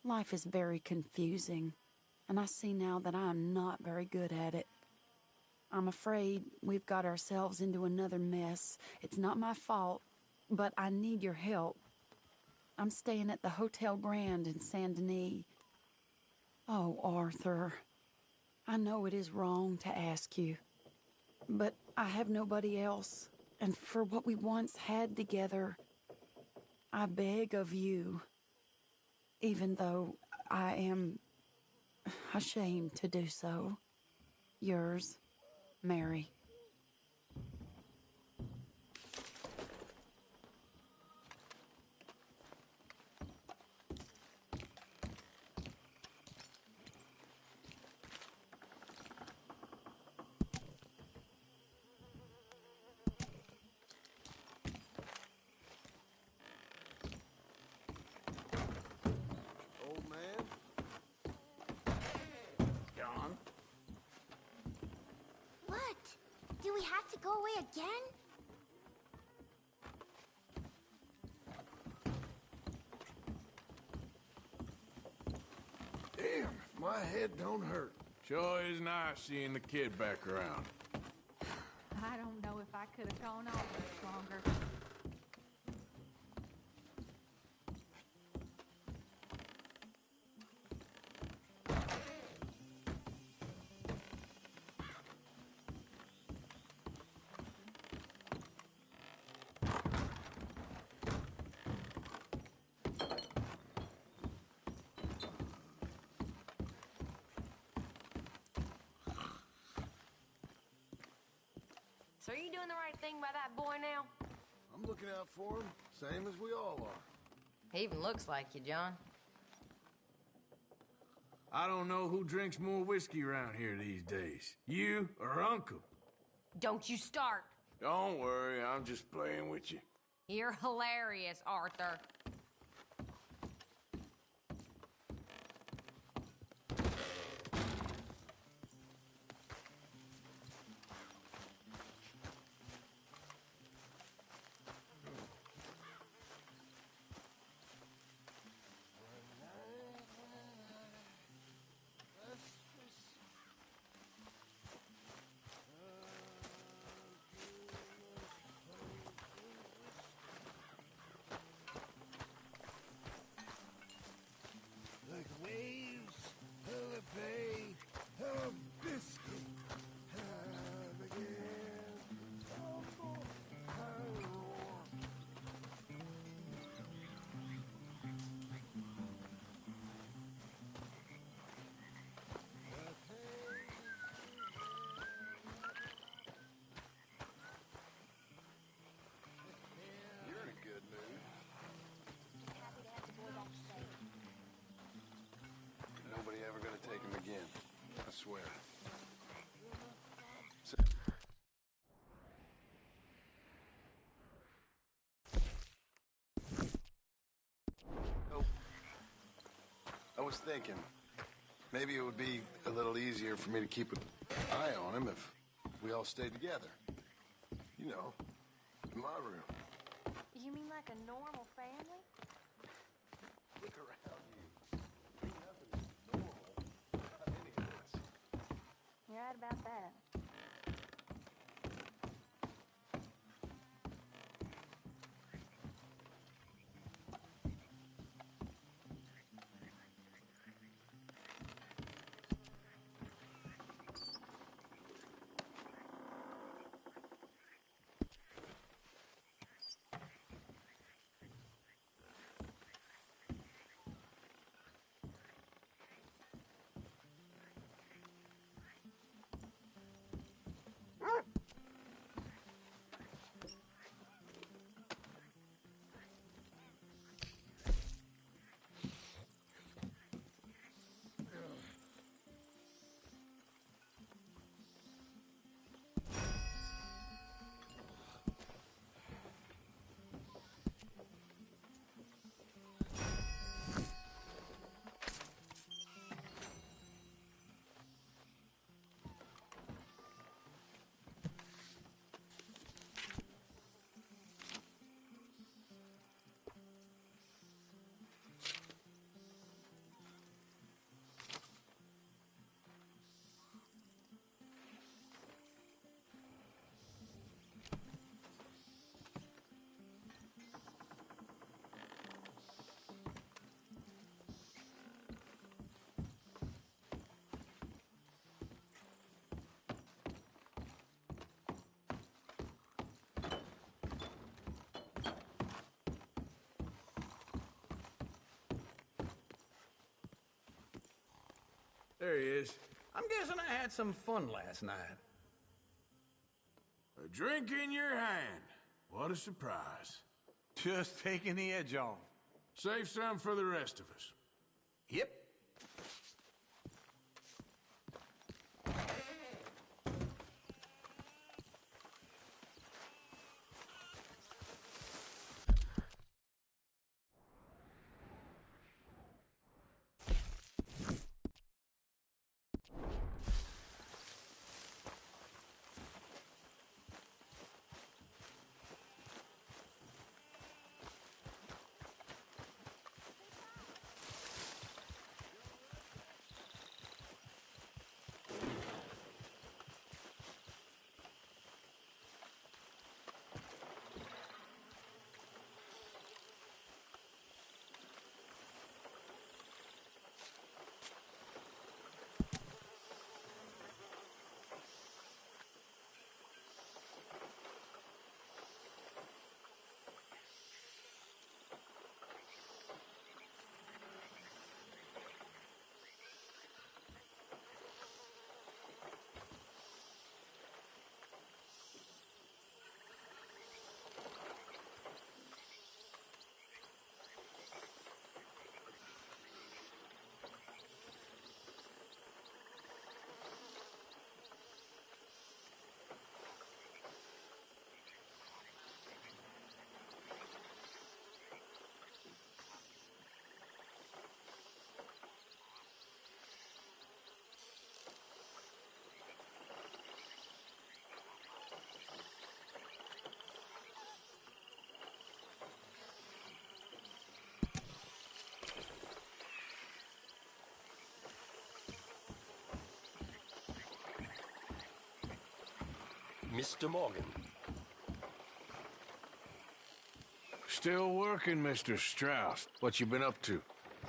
[SPEAKER 19] Life is very confusing, and I see now that I am not very good at it. I'm afraid we've got ourselves into another mess. It's not my fault, but I need your help. I'm staying at the Hotel Grand in Saint Denis. Oh, Arthur. I know it is wrong to ask you, but I have nobody else, and for what we once had together, I beg of you, even though I am ashamed to do so. Yours, Mary.
[SPEAKER 1] Old man?
[SPEAKER 12] John?
[SPEAKER 16] What? Do we have to go away again?
[SPEAKER 1] Damn, my head don't hurt.
[SPEAKER 4] Sure is nice seeing the kid back around.
[SPEAKER 20] I don't know if I could have gone on much longer.
[SPEAKER 21] So are you doing the right thing by that boy now?
[SPEAKER 1] I'm looking out for him, same as we all are.
[SPEAKER 21] He even looks like you, John.
[SPEAKER 4] I don't know who drinks more whiskey around here these days. You or Uncle?
[SPEAKER 21] Don't you start.
[SPEAKER 4] Don't worry, I'm just playing with you.
[SPEAKER 21] You're hilarious, Arthur.
[SPEAKER 1] Like waves of a bay of biscuit. Have again. I roar.
[SPEAKER 12] You're in a good mood.
[SPEAKER 16] Happy to have the boy back safe.
[SPEAKER 12] Nobody ever gonna take him again. I swear. Oh. I was thinking, maybe it would be a little easier for me to keep an eye on him if we all stayed together. You know, in my room.
[SPEAKER 20] You mean like a normal family?
[SPEAKER 12] Look around you. Nothing is normal about any of this.
[SPEAKER 20] You're right about that.
[SPEAKER 4] There he is.
[SPEAKER 2] I'm guessing I had some fun last night.
[SPEAKER 4] A drink in your hand. What a surprise.
[SPEAKER 2] Just taking the edge off.
[SPEAKER 4] Save some for the rest of us.
[SPEAKER 2] Yep.
[SPEAKER 6] Mr. Morgan.
[SPEAKER 4] Still working, Mr. Strauss. What you been up to?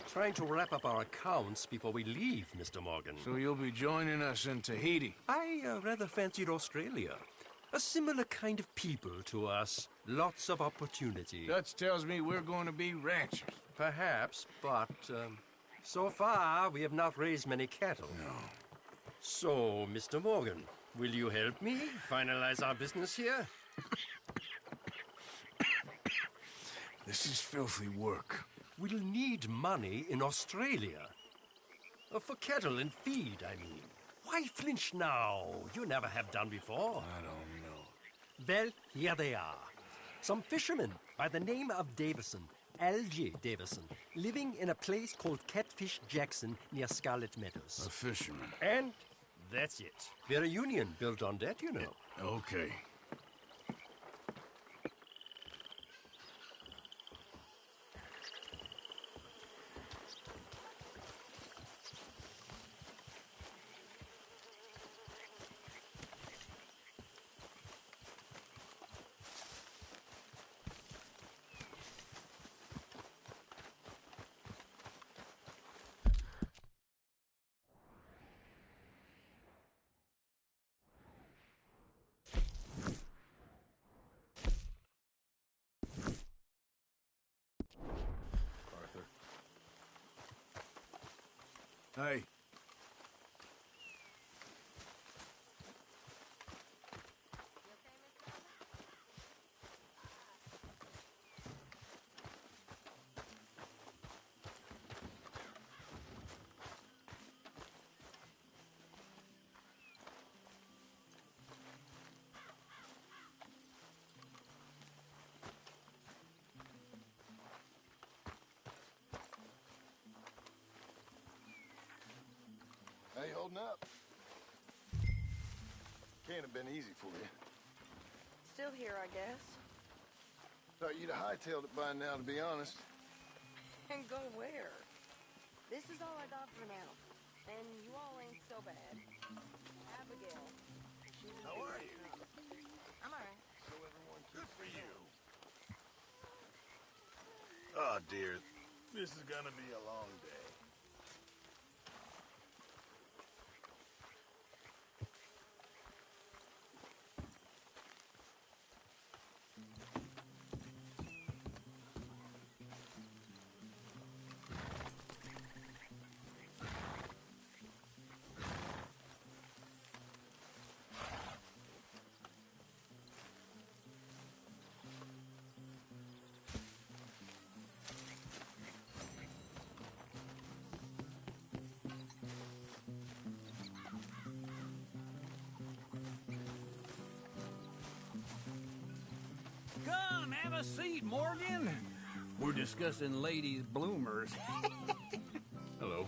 [SPEAKER 6] Trying to wrap up our accounts before we leave, Mr. Morgan.
[SPEAKER 4] So you'll be joining us in Tahiti?
[SPEAKER 6] I rather fancied Australia. A similar kind of people to us. Lots of opportunity.
[SPEAKER 4] Dutch tells me we're going to be ranchers.
[SPEAKER 6] Perhaps, but so far we have not raised many cattle.
[SPEAKER 4] No.
[SPEAKER 6] So, Mr. Morgan, will you help me finalize our business here?
[SPEAKER 4] This is filthy work.
[SPEAKER 6] We'll need money in Australia. For cattle and feed, I mean. Why flinch now? You never have done before.
[SPEAKER 4] I don't know.
[SPEAKER 6] Well, here they are. Some fishermen by the name of Davison, Algie Davison, living in a place called Catfish Jackson near Scarlet Meadows.
[SPEAKER 4] A fisherman.
[SPEAKER 6] And that's it. We're a union built on that, you know.
[SPEAKER 4] Okay. Hey.
[SPEAKER 12] How you holding up? Can't have been easy for you.
[SPEAKER 7] Still here, I guess.
[SPEAKER 12] Thought you'd have hightailed it by now, to be honest.
[SPEAKER 7] And go where? This is all I got for now. And you all ain't so bad. Abigail.
[SPEAKER 12] How are you?
[SPEAKER 7] I'm alright.
[SPEAKER 12] So everyone
[SPEAKER 17] Good for you. Oh, dear. This is gonna be a long day.
[SPEAKER 2] Come have a seat, Morgan. We're discussing ladies' bloomers.
[SPEAKER 4] Hello.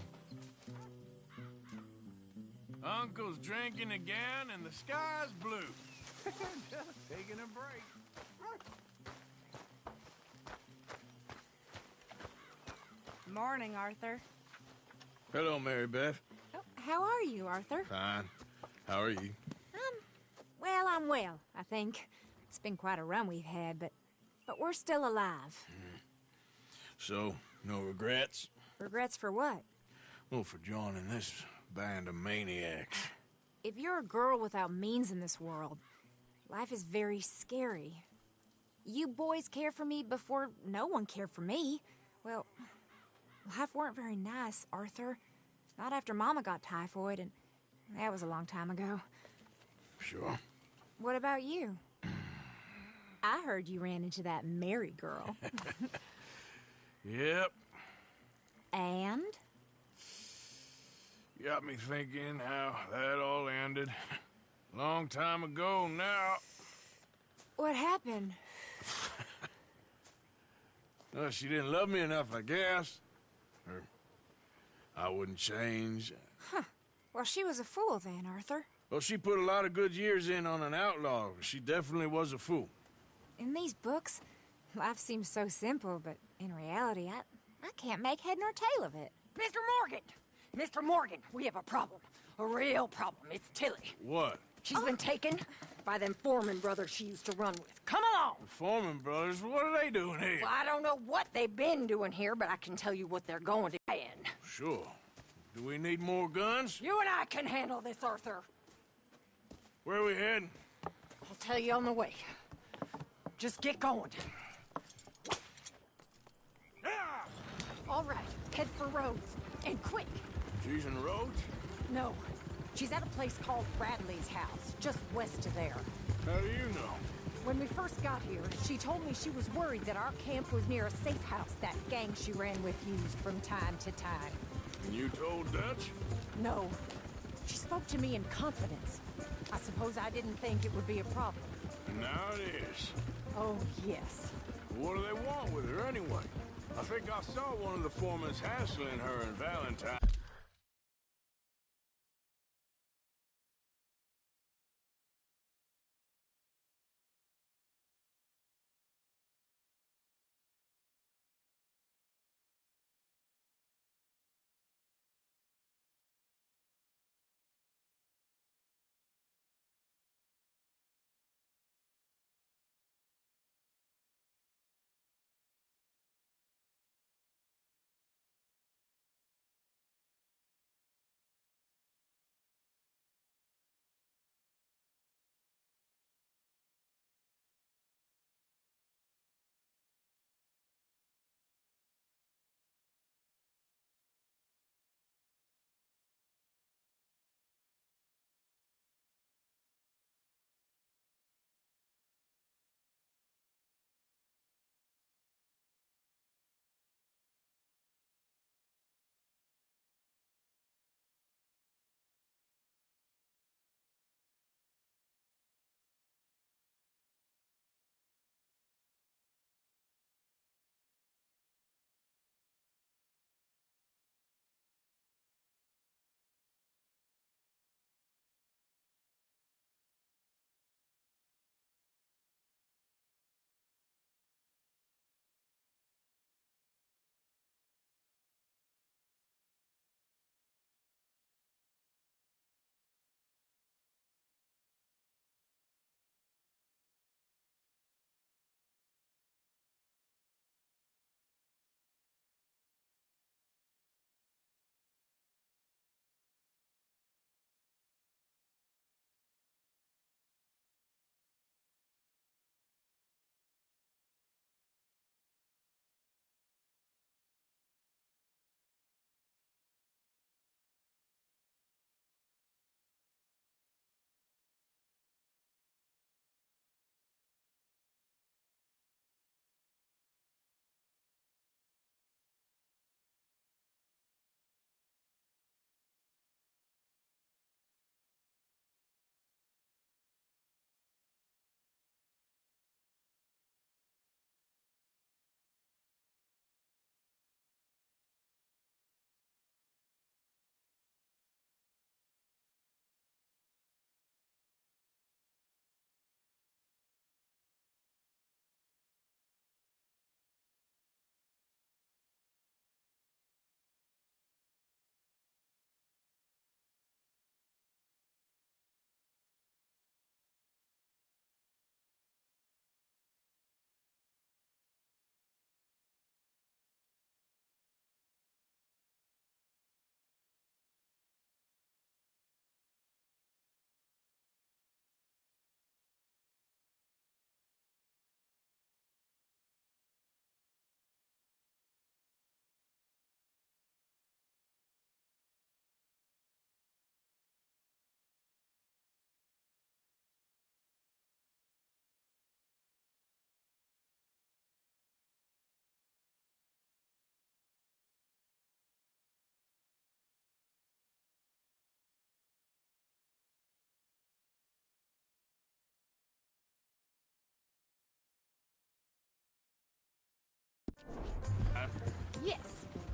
[SPEAKER 4] Uncle's drinking again, and the sky's blue.
[SPEAKER 2] Just taking a break.
[SPEAKER 8] Morning, Arthur.
[SPEAKER 4] Hello, Mary Beth.
[SPEAKER 8] Oh, how are you, Arthur?
[SPEAKER 4] Fine. How are you?
[SPEAKER 8] Well, I'm well, I think. It's been quite a run we've had, but we're still alive.
[SPEAKER 4] So, no regrets?
[SPEAKER 8] Regrets for what?
[SPEAKER 4] Well, for joining this band of maniacs.
[SPEAKER 8] If you're a girl without means in this world, life is very scary. You boys cared for me before no one cared for me. Well, life weren't very nice, Arthur. Not after Mama got typhoid, and that was a long time ago.
[SPEAKER 4] Sure.
[SPEAKER 8] What about you? I heard you ran into that Mary girl.
[SPEAKER 4] Yep.
[SPEAKER 8] And?
[SPEAKER 4] Got me thinking how that all ended. Long time ago now.
[SPEAKER 8] What happened?
[SPEAKER 4] Well, she didn't love me enough, I guess. Or I wouldn't change.
[SPEAKER 8] Huh. Well, she was a fool then, Arthur.
[SPEAKER 4] Well, she put a lot of good years in on an outlaw. She definitely was a fool.
[SPEAKER 8] In these books, life seems so simple, but in reality, I can't make head nor tail of it.
[SPEAKER 10] Mr. Morgan! Mr. Morgan, we have a problem. A real problem. It's Tilly.
[SPEAKER 4] What?
[SPEAKER 10] She's been taken by them Foreman brothers she used to run with. Come along!
[SPEAKER 4] The Foreman brothers? What are they doing here?
[SPEAKER 10] Well, I don't know what they've been doing here, but I can tell you what they're going to end.
[SPEAKER 4] Sure. Do we need more guns?
[SPEAKER 10] You and I can handle this, Arthur.
[SPEAKER 4] Where are we heading?
[SPEAKER 10] I'll tell you on the way. Just get going. All right, head for Rhodes. And quick.
[SPEAKER 4] She's in Rhodes?
[SPEAKER 10] No, she's at a place called Bradley's house, just west of there.
[SPEAKER 4] How do you know?
[SPEAKER 10] When we first got here, she told me she was worried that our camp was near a safe house that gang she ran with used from time to time.
[SPEAKER 4] And you told Dutch?
[SPEAKER 10] No. She spoke to me in confidence. I suppose I didn't think it would be a problem.
[SPEAKER 4] Now it is.
[SPEAKER 10] Oh, yes.
[SPEAKER 4] What do they want with her anyway? I think I saw one of the foremans hassling her and Valentine.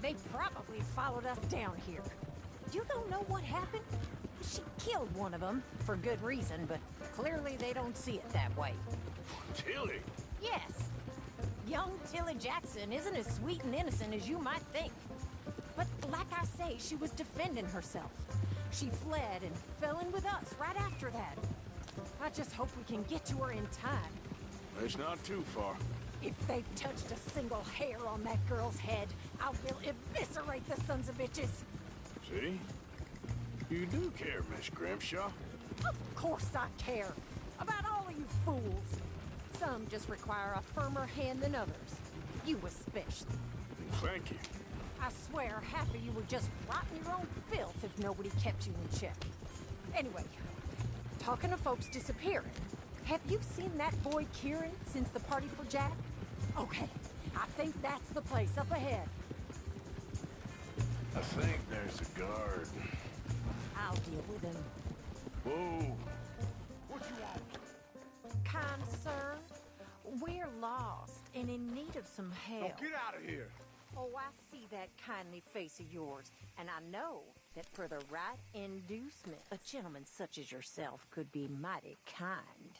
[SPEAKER 5] They probably followed us down here. You don't know what happened? She killed one of them, for good reason, but clearly they don't see it that way.
[SPEAKER 4] Tilly?
[SPEAKER 5] Yes. Young Tilly Jackson isn't as sweet and innocent as you might think. But like I say, she was defending herself. She fled and fell in with us right after that. I just hope we can get to her in time.
[SPEAKER 4] It's not too far.
[SPEAKER 5] If they've touched a single hair on that girl's head, I will eviscerate the sons of bitches.
[SPEAKER 4] See? You do care, Miss Grimshaw.
[SPEAKER 5] Of course I care. About all of you fools. Some just require a firmer hand than others. You especially.
[SPEAKER 4] Thank you.
[SPEAKER 5] I swear half of you would just rot in your own filth if nobody kept you in check. Anyway, talking of folks disappearing, have you seen that boy Kieran since the party for Jack? Okay, I think that's the place up ahead.
[SPEAKER 4] I think there's a guard.
[SPEAKER 5] I'll deal with him.
[SPEAKER 4] Whoa.
[SPEAKER 5] What you want? Kind sir, we're lost and in need of some help.
[SPEAKER 4] Now get out of here.
[SPEAKER 5] Oh, I see that kindly face of yours, and I know that for the right inducement, a gentleman such as yourself could be mighty kind.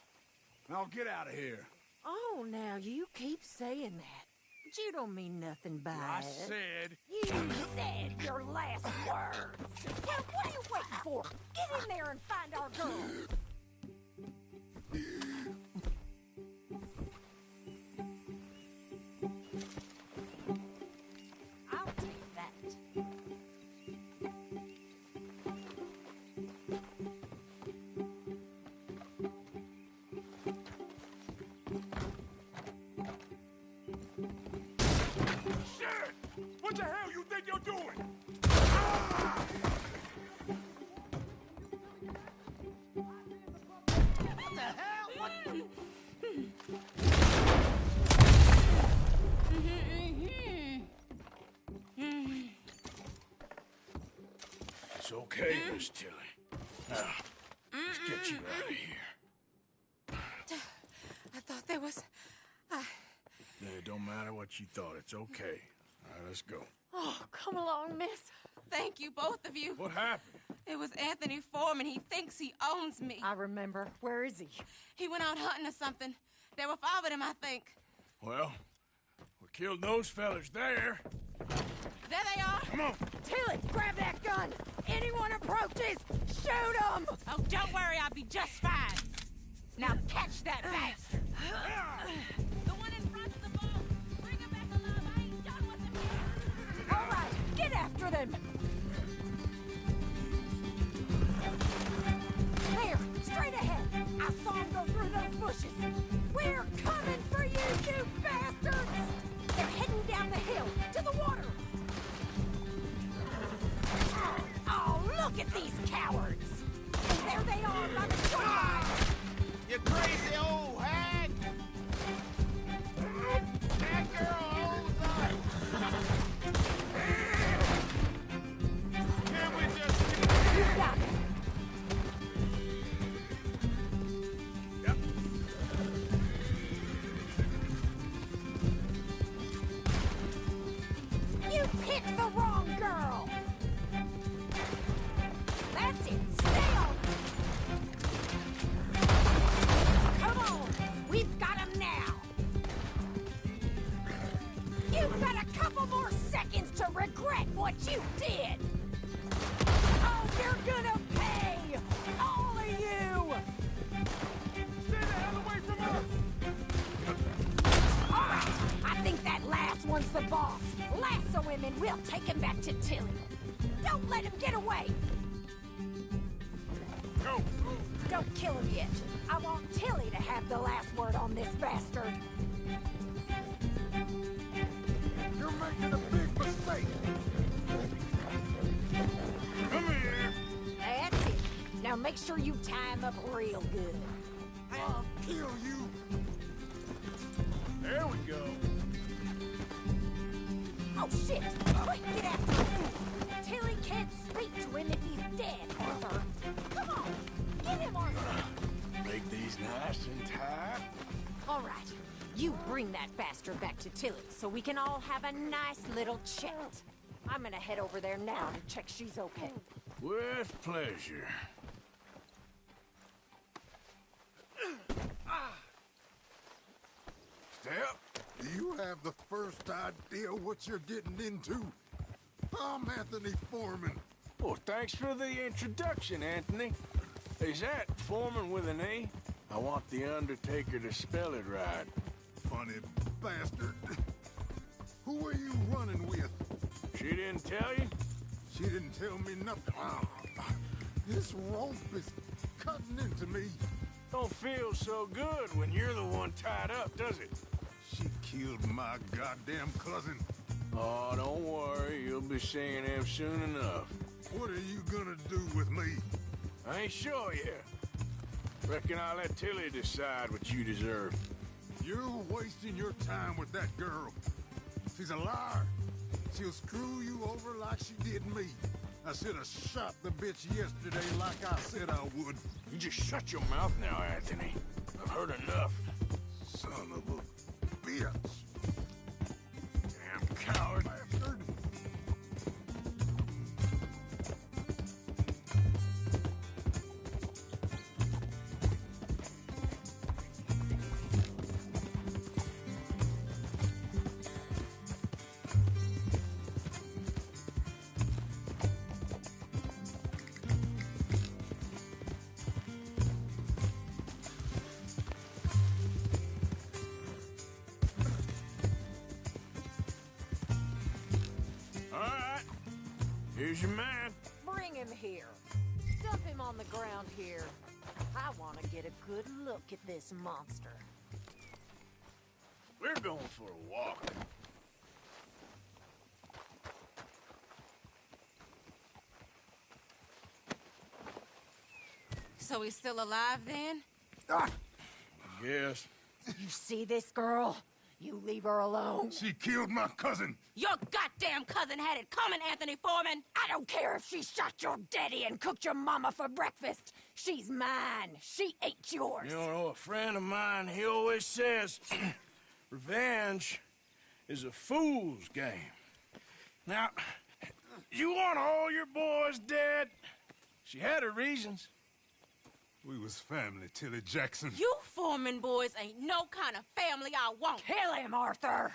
[SPEAKER 4] Now get out of here.
[SPEAKER 5] Oh, now you keep saying that. But you don't mean nothing by
[SPEAKER 4] I
[SPEAKER 5] it.
[SPEAKER 4] said...
[SPEAKER 5] You said your last words. Well, what are you waiting for? Get in there and find our girl. I'll take that.
[SPEAKER 4] Shit! What the hell you think you're doing?
[SPEAKER 10] What the hell? What?
[SPEAKER 4] It's okay, Miss Tilly. Now, let's get you out of here.
[SPEAKER 9] I thought there was...
[SPEAKER 4] Yeah, it don't matter what you thought. It's okay. All right, let's go.
[SPEAKER 9] Oh, come along, miss. Thank you, both of you.
[SPEAKER 4] What happened?
[SPEAKER 9] It was Anthony Foreman. He thinks he owns me.
[SPEAKER 5] I remember. Where is he?
[SPEAKER 9] He went out hunting or something. There were 5 of them, I think.
[SPEAKER 4] Well, we killed those fellas there.
[SPEAKER 9] There they are.
[SPEAKER 4] Come on.
[SPEAKER 5] Tilly, grab that gun. Anyone approaches, shoot them.
[SPEAKER 9] Oh, don't worry. I'll be just fine.
[SPEAKER 5] Now catch that bastard.
[SPEAKER 9] The one in front of the boat. Bring him back alive. I ain't done with him yet.
[SPEAKER 5] All right, get after them. There, straight ahead. I saw him go through those bushes. We're coming for you, you bastards! They're heading down the hill, to the water. Oh, look at these cowards! And there they are by the shoreline.
[SPEAKER 10] You crazy old hag! That girl owns us! Can we just...
[SPEAKER 5] You got it. You picked the wrong girl! That's it! Stay on! Come on! We've got him now! You've got a couple more seconds to regret what you did! Oh, you're gonna pay! All of you!
[SPEAKER 4] Stay the hell away from her!
[SPEAKER 5] All right, I think that last one's the boss. Lasso him and we'll take him back to Tilly. Don't let him get away.
[SPEAKER 4] Go!
[SPEAKER 5] Don't kill him yet. I want Tilly to have the last word on this bastard.
[SPEAKER 1] You're making a big mistake.
[SPEAKER 4] Come here!
[SPEAKER 5] That's it. Now make sure you tie him up real good.
[SPEAKER 1] I'll kill you.
[SPEAKER 4] There we go.
[SPEAKER 5] Oh, shit! Quick, get after him! Tilly can't speak to him if he's dead, Arthur. Come on! Get him, Arthur!
[SPEAKER 4] Make these nice and tight.
[SPEAKER 5] All right. You bring that bastard back to Tilly so we can all have a nice little chat. I'm gonna head over there now to check she's okay.
[SPEAKER 4] With pleasure.
[SPEAKER 1] Step, do you have the first idea what you're getting into? I'm Anthony Foreman.
[SPEAKER 4] Well, thanks for the introduction, Anthony. Is that Foreman with an A? I want the Undertaker to spell it right.
[SPEAKER 1] Funny bastard. Who are you running with?
[SPEAKER 4] She didn't tell you?
[SPEAKER 1] She didn't tell me nothing. This rope is cutting into me.
[SPEAKER 4] Don't feel so good when you're the one tied up, does it?
[SPEAKER 1] She killed my goddamn cousin.
[SPEAKER 4] Oh, don't worry. You'll be seeing him soon enough.
[SPEAKER 1] What are you gonna do with me?
[SPEAKER 4] I ain't sure yet. Reckon I'll let Tilly decide what you deserve.
[SPEAKER 1] You're wasting your time with that girl. She's a liar. She'll screw you over like she did me. I should have shot the bitch yesterday like I said I would.
[SPEAKER 4] You just shut your mouth now, Anthony. I've heard enough.
[SPEAKER 1] Son of a bitch.
[SPEAKER 4] Damn coward.
[SPEAKER 1] Bastard.
[SPEAKER 4] Here's your man.
[SPEAKER 5] Bring him here. Dump him on the ground here. I want to get a good look at this monster.
[SPEAKER 4] We're going for a walk.
[SPEAKER 9] So he's still alive then?
[SPEAKER 4] Yes.
[SPEAKER 5] You see this girl? You leave her alone.
[SPEAKER 1] She killed my cousin.
[SPEAKER 10] Your goddamn cousin had it coming, Anthony Foreman.
[SPEAKER 5] I don't care if she shot your daddy and cooked your mama for breakfast. She's mine. She ain't yours.
[SPEAKER 4] You know, a friend of mine, he always says, revenge is a fool's game. Now, you want all your boys dead? She had her reasons.
[SPEAKER 1] We was family, Tilly Jackson.
[SPEAKER 10] You Foreman boys ain't no kind of family I want.
[SPEAKER 5] Kill him, Arthur.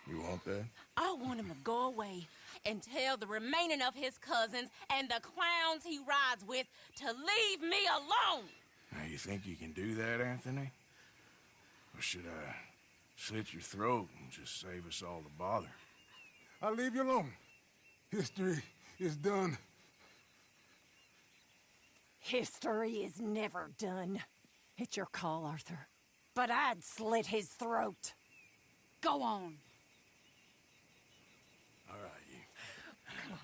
[SPEAKER 4] You want that?
[SPEAKER 10] I want him to go away and tell the remaining of his cousins and the clowns he rides with to leave me alone.
[SPEAKER 4] Now, you think you can do that, Anthony? Or should I slit your throat and just save us all the bother?
[SPEAKER 1] I'll leave you alone. History is done.
[SPEAKER 5] History is never done. It's your call, Arthur. But I'd slit his throat.
[SPEAKER 10] Go on.
[SPEAKER 4] All right, you.
[SPEAKER 5] Come on.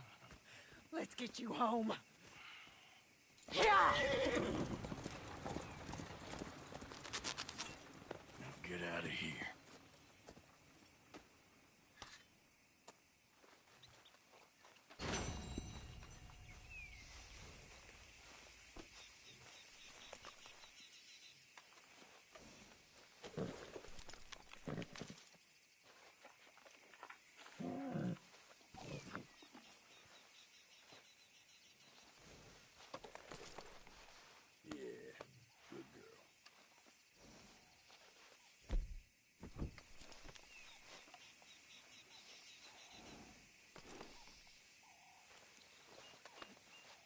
[SPEAKER 5] Let's get you home. Yeah!
[SPEAKER 4] Now get out of here.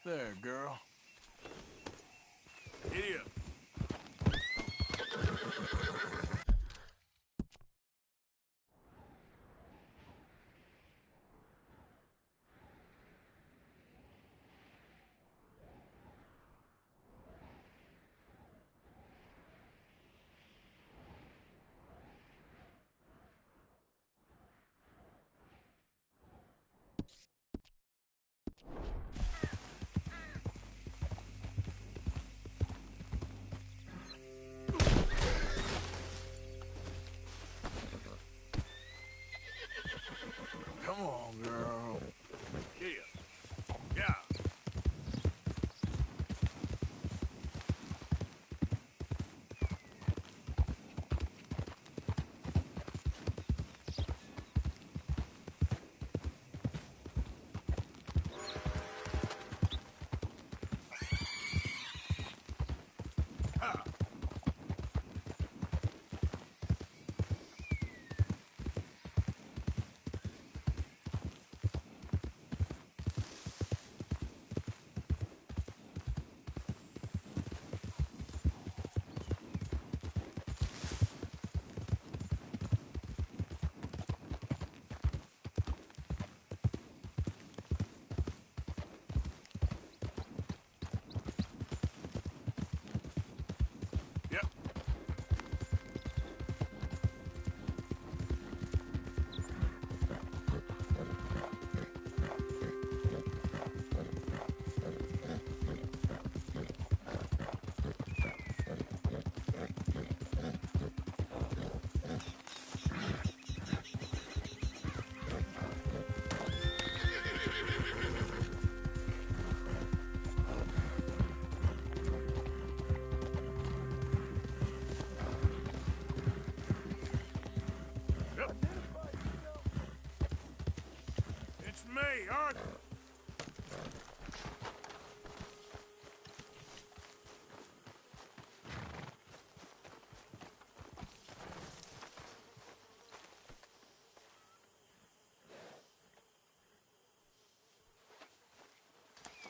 [SPEAKER 4] There, girl. Giddy up. me, Arthur.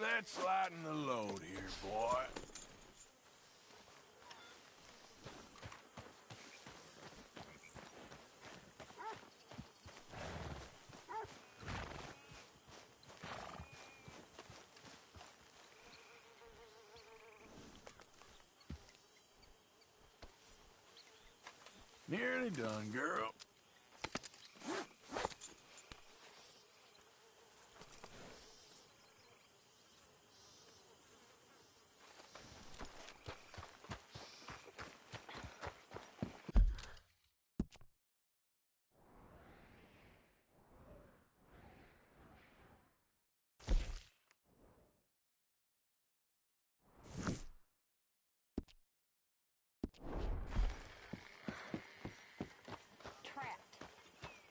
[SPEAKER 4] Let's lighten the load here, boy. Nearly done, girl.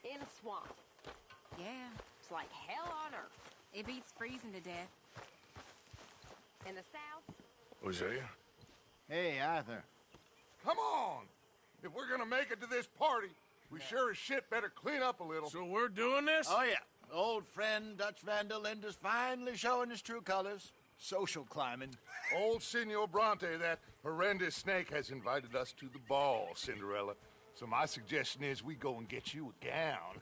[SPEAKER 21] In a swamp.
[SPEAKER 8] Yeah,
[SPEAKER 21] It's like hell on earth.
[SPEAKER 8] it beats freezing to death.
[SPEAKER 21] In the south,
[SPEAKER 4] Hosea?
[SPEAKER 14] Hey, Arthur.
[SPEAKER 13] Come on! If we're gonna make it to this party, we sure as shit better clean up a little.
[SPEAKER 4] So we're doing this?
[SPEAKER 14] Oh, yeah. Old friend Dutch Van der Linde's finally showing his true colors. Social climbing.
[SPEAKER 13] Old Senor Bronte, that horrendous snake, has invited us to the ball, Cinderella. So my suggestion is we go and get you a gown.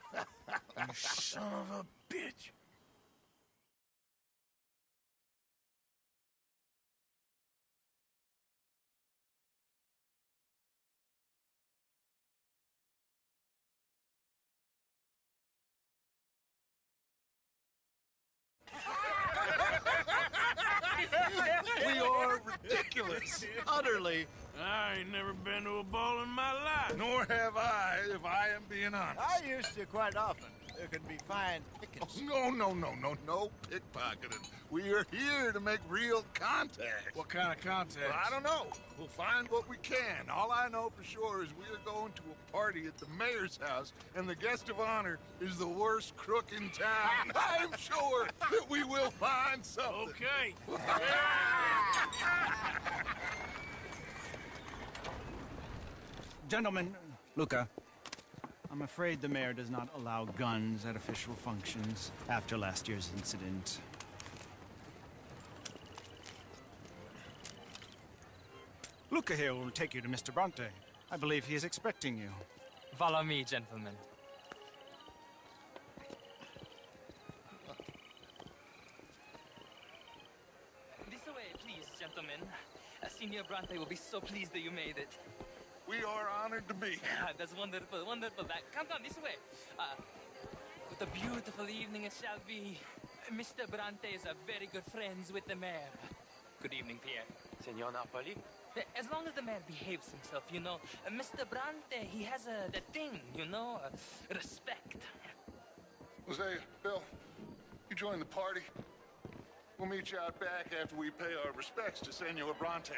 [SPEAKER 4] You son of a bitch.
[SPEAKER 14] We are ridiculous. Utterly.
[SPEAKER 4] I ain't never been to a ball in my life.
[SPEAKER 13] Nor have I, if I am being honest.
[SPEAKER 14] I used to quite often. There can be fine pickets.
[SPEAKER 13] Oh, no pickpocketing. We are here to make real contact.
[SPEAKER 4] What kind of contact?
[SPEAKER 13] Well, I don't know. We'll find what we can. All I know for sure is we are going to a party at the mayor's house, and the guest of honor is the worst crook in town. I'm sure that we will find something.
[SPEAKER 4] Okay.
[SPEAKER 22] Gentlemen, Luca, I'm afraid the mayor does not allow guns at official functions after last year's incident. Luca here will take you to Mr. Bronte. I believe he is expecting you.
[SPEAKER 23] Follow me, gentlemen. This way, please, gentlemen. Senior Bronte will be so pleased that you made it.
[SPEAKER 13] We are honored to be.
[SPEAKER 23] That's wonderful, wonderful. Come, this way. What a beautiful evening it shall be. Mr. Bronte is very good friends with the mayor. Good evening, Pierre.
[SPEAKER 3] Senor Napoli?
[SPEAKER 23] As long as the mayor behaves himself, you know. Mr. Bronte, he has that thing, you know, respect.
[SPEAKER 13] Jose, Bill, you join the party. We'll meet you out back after we pay our respects to Senor Bronte.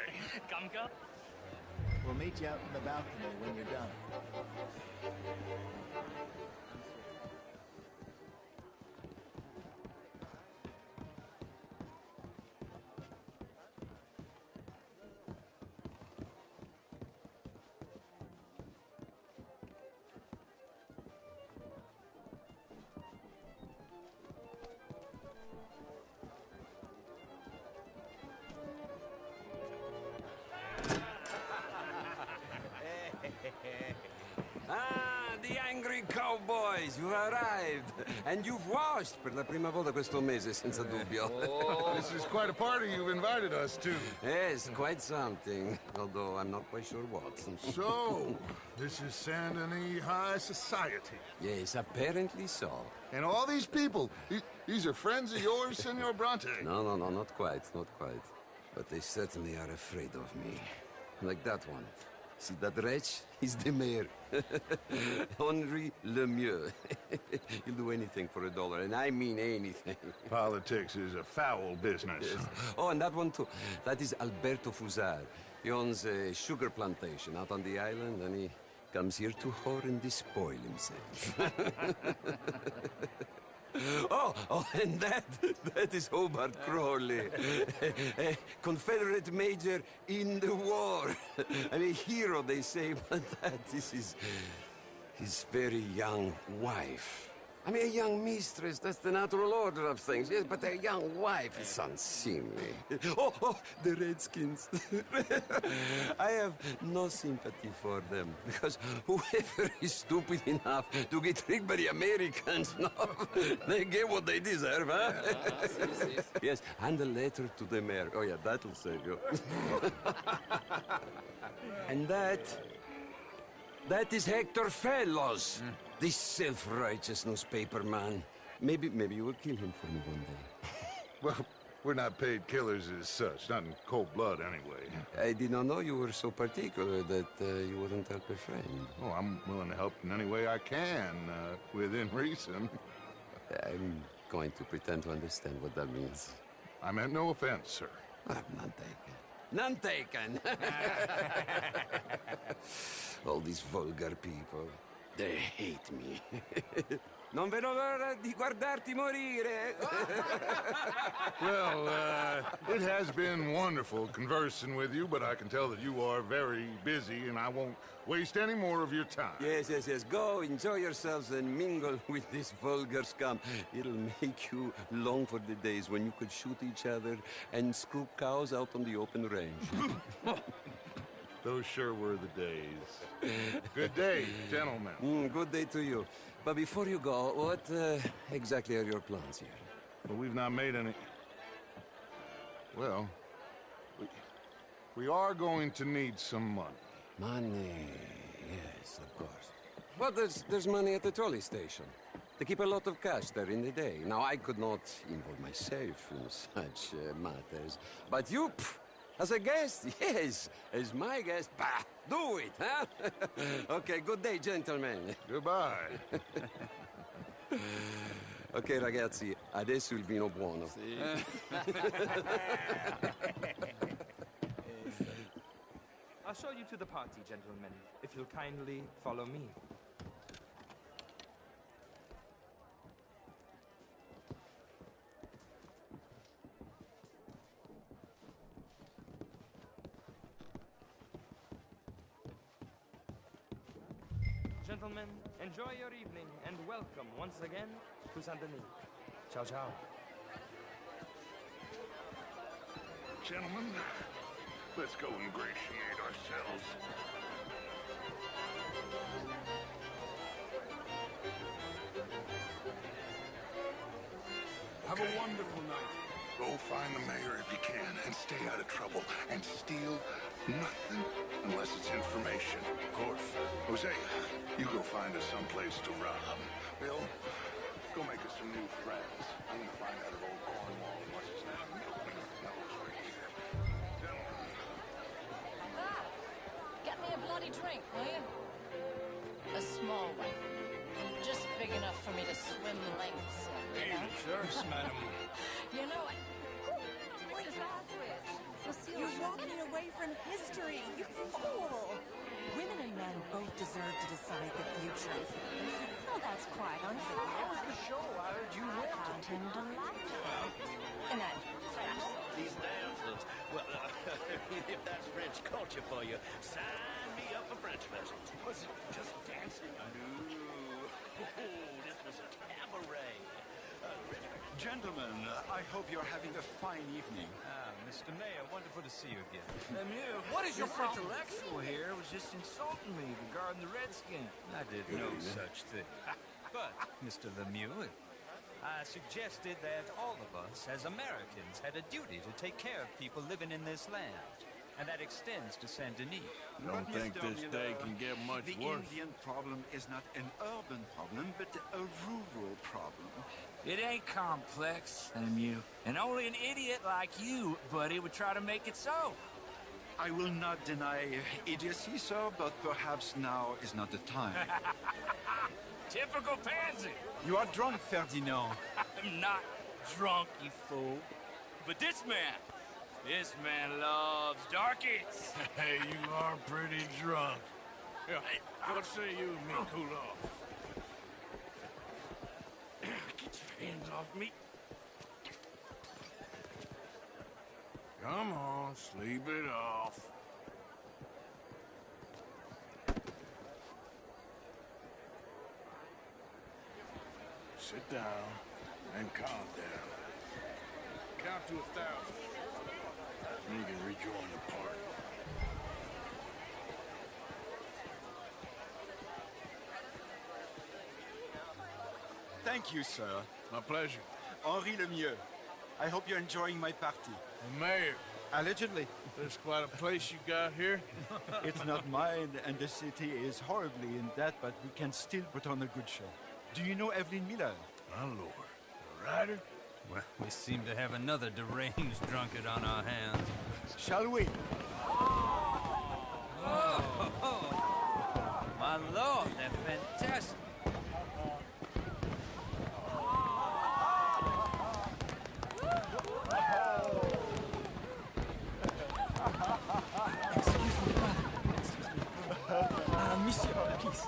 [SPEAKER 23] Come.
[SPEAKER 14] We'll meet you out in the balcony when you're done.
[SPEAKER 24] Ah, the angry cowboys, you've arrived. And you've washed per la prima volta questo mese, senza dubbio.
[SPEAKER 13] Oh, this is quite a party you've invited us to.
[SPEAKER 24] Yes, quite something. Although I'm not quite sure what.
[SPEAKER 13] So, this is Saint Denis High Society.
[SPEAKER 24] Yes, apparently so.
[SPEAKER 13] And all these people, these are friends of yours, Senor Bronte?
[SPEAKER 24] No, not quite, not quite. But they certainly are afraid of me. Like that one. See that wretch? He's the mayor. Henri Lemieux. He'll do anything for $1, and I mean anything.
[SPEAKER 13] Politics is a foul business.
[SPEAKER 24] Yes. Oh, and that one too. That is Alberto Fusar. He owns a sugar plantation out on the island, and he comes here to whore and despoil himself. Oh, and that is Hobart Crawley. A Confederate major in the war. I mean, hero, they say, but that is his very young wife. I mean, a young mistress, that's the natural order of things, yes, but a young wife is unseemly. Oh, the Redskins. I have no sympathy for them, because whoever is stupid enough to get tricked by the Americans, no, they get what they deserve, huh? Yes, and a letter to the mayor. Oh, yeah, that'll save you. And that is Hector Fellows. This self-righteous newspaper man. Maybe you will kill him for me one day.
[SPEAKER 13] Well, we're not paid killers as such, not in cold blood anyway.
[SPEAKER 24] I did not know you were so particular that you wouldn't help a friend.
[SPEAKER 13] Oh, I'm willing to help in any way I can, within reason.
[SPEAKER 24] I'm going to pretend to understand what that means.
[SPEAKER 13] I meant no offense, sir.
[SPEAKER 24] None taken. None taken! All these vulgar people. They hate me. Non vedo l'ora di guardarti morire.
[SPEAKER 13] Well, it has been wonderful conversing with you, but I can tell that you are very busy, and I won't waste any more of your time.
[SPEAKER 24] Yes. Go, enjoy yourselves, and mingle with this vulgar scum. It'll make you long for the days when you could shoot each other and screw cows out on the open range.
[SPEAKER 13] Those sure were the days. Good day, gentlemen.
[SPEAKER 24] Good day to you. But before you go, what exactly are your plans here?
[SPEAKER 13] Well, we've not made any... Well, we are going to need some money.
[SPEAKER 24] Money, yes, of course. Well, there's money at the trolley station. They keep a lot of cash there in the day. Now, I could not involve myself in such matters. But you... As a guest? Yes. As my guest? Bah! Do it, huh? Okay, good day, gentlemen.
[SPEAKER 13] Goodbye.
[SPEAKER 24] Ok, ragazzi, adesso il vino buono.
[SPEAKER 23] Sì.
[SPEAKER 11] I'll show you to the party, gentlemen, if you'll kindly follow me. Gentlemen, enjoy your evening and welcome once again to Saint Denis. Ciao, ciao.
[SPEAKER 13] Gentlemen, let's go ingratiate ourselves.
[SPEAKER 4] Have a wonderful night.
[SPEAKER 13] Go find the mayor if you can and stay out of trouble and steal nothing unless it's information.
[SPEAKER 4] Of course.
[SPEAKER 13] Jose, you go find us someplace to rob. Bill, go make us some new friends. I'm gonna find out if old Cornwall and what's his name knows we're here. Gentlemen.
[SPEAKER 15] Get me a bloody drink, will you? A small one. Just big enough for me to swim lengths in, you know?
[SPEAKER 4] Sure, madam.
[SPEAKER 15] You know what? What is that switch?
[SPEAKER 18] You're walking away from history, you fool! Women and men both deserve to decide the future.
[SPEAKER 5] Oh, that's quite unfair.
[SPEAKER 14] How was the show? I heard you
[SPEAKER 5] I
[SPEAKER 14] went.
[SPEAKER 5] found him delightful. And that
[SPEAKER 19] These dancers. Well, if that's French culture for you, sign me up for French lessons.
[SPEAKER 14] Was it just dancing?
[SPEAKER 19] No. This was a cabaret.
[SPEAKER 25] Gentlemen, I hope you're having a fine evening.
[SPEAKER 22] Mr. Mayor, wonderful to see you again.
[SPEAKER 4] Lemieux,
[SPEAKER 19] What is your
[SPEAKER 4] this
[SPEAKER 19] problem?
[SPEAKER 4] intellectual here was just insulting me regarding the Redskins.
[SPEAKER 22] I did no such thing. But, Mr. Lemieux, I suggested that all of us, as Americans, had a duty to take care of people living in this land. And that extends to Saint Denis.
[SPEAKER 4] Don't think this day can get much
[SPEAKER 25] the
[SPEAKER 4] worse.
[SPEAKER 25] Indian problem is not an urban problem, but a rural problem.
[SPEAKER 26] It ain't complex, Lemieux. And only an idiot like you, buddy, would try to make it so.
[SPEAKER 25] I will not deny idiocy, sir, but perhaps now is not the time.
[SPEAKER 26] Typical pansy.
[SPEAKER 25] You are drunk, Ferdinand.
[SPEAKER 26] I'm not drunk, you fool. But this man loves darkies.
[SPEAKER 4] Hey, you are pretty drunk. Hey, what say you and me cool off? Hands off me. Come on, sleep it off. Sit down and calm down. Count to 1,000. And you can rejoin the party.
[SPEAKER 25] Thank you, sir.
[SPEAKER 4] My pleasure.
[SPEAKER 25] Henri Lemieux. I hope you're enjoying my party.
[SPEAKER 4] The mayor.
[SPEAKER 25] Allegedly.
[SPEAKER 4] There's quite a place you got here.
[SPEAKER 25] It's not mine, and the city is horribly in debt, but we can still put on a good show. Do you know Evelyn Miller?
[SPEAKER 4] My lord. The writer?
[SPEAKER 22] Well, we seem to have another deranged drunkard on our hands.
[SPEAKER 25] Shall we?
[SPEAKER 22] Oh, my lord, they're fantastic.
[SPEAKER 6] Monsieur, please.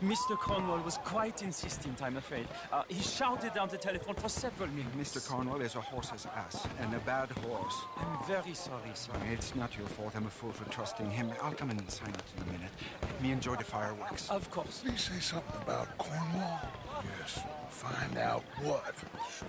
[SPEAKER 6] Mr. Cornwall was quite insistent, I'm afraid. He shouted down the telephone for several minutes.
[SPEAKER 25] Mr. Cornwall is a horse's ass, and a bad horse.
[SPEAKER 6] I'm very sorry, sir.
[SPEAKER 25] It's not your fault. I'm a fool for trusting him. I'll come in and sign it in a minute. Let me enjoy the fireworks.
[SPEAKER 6] Of course.
[SPEAKER 1] Did he say something about Cornwall?
[SPEAKER 4] Yes.
[SPEAKER 1] Find out what.
[SPEAKER 4] Sure.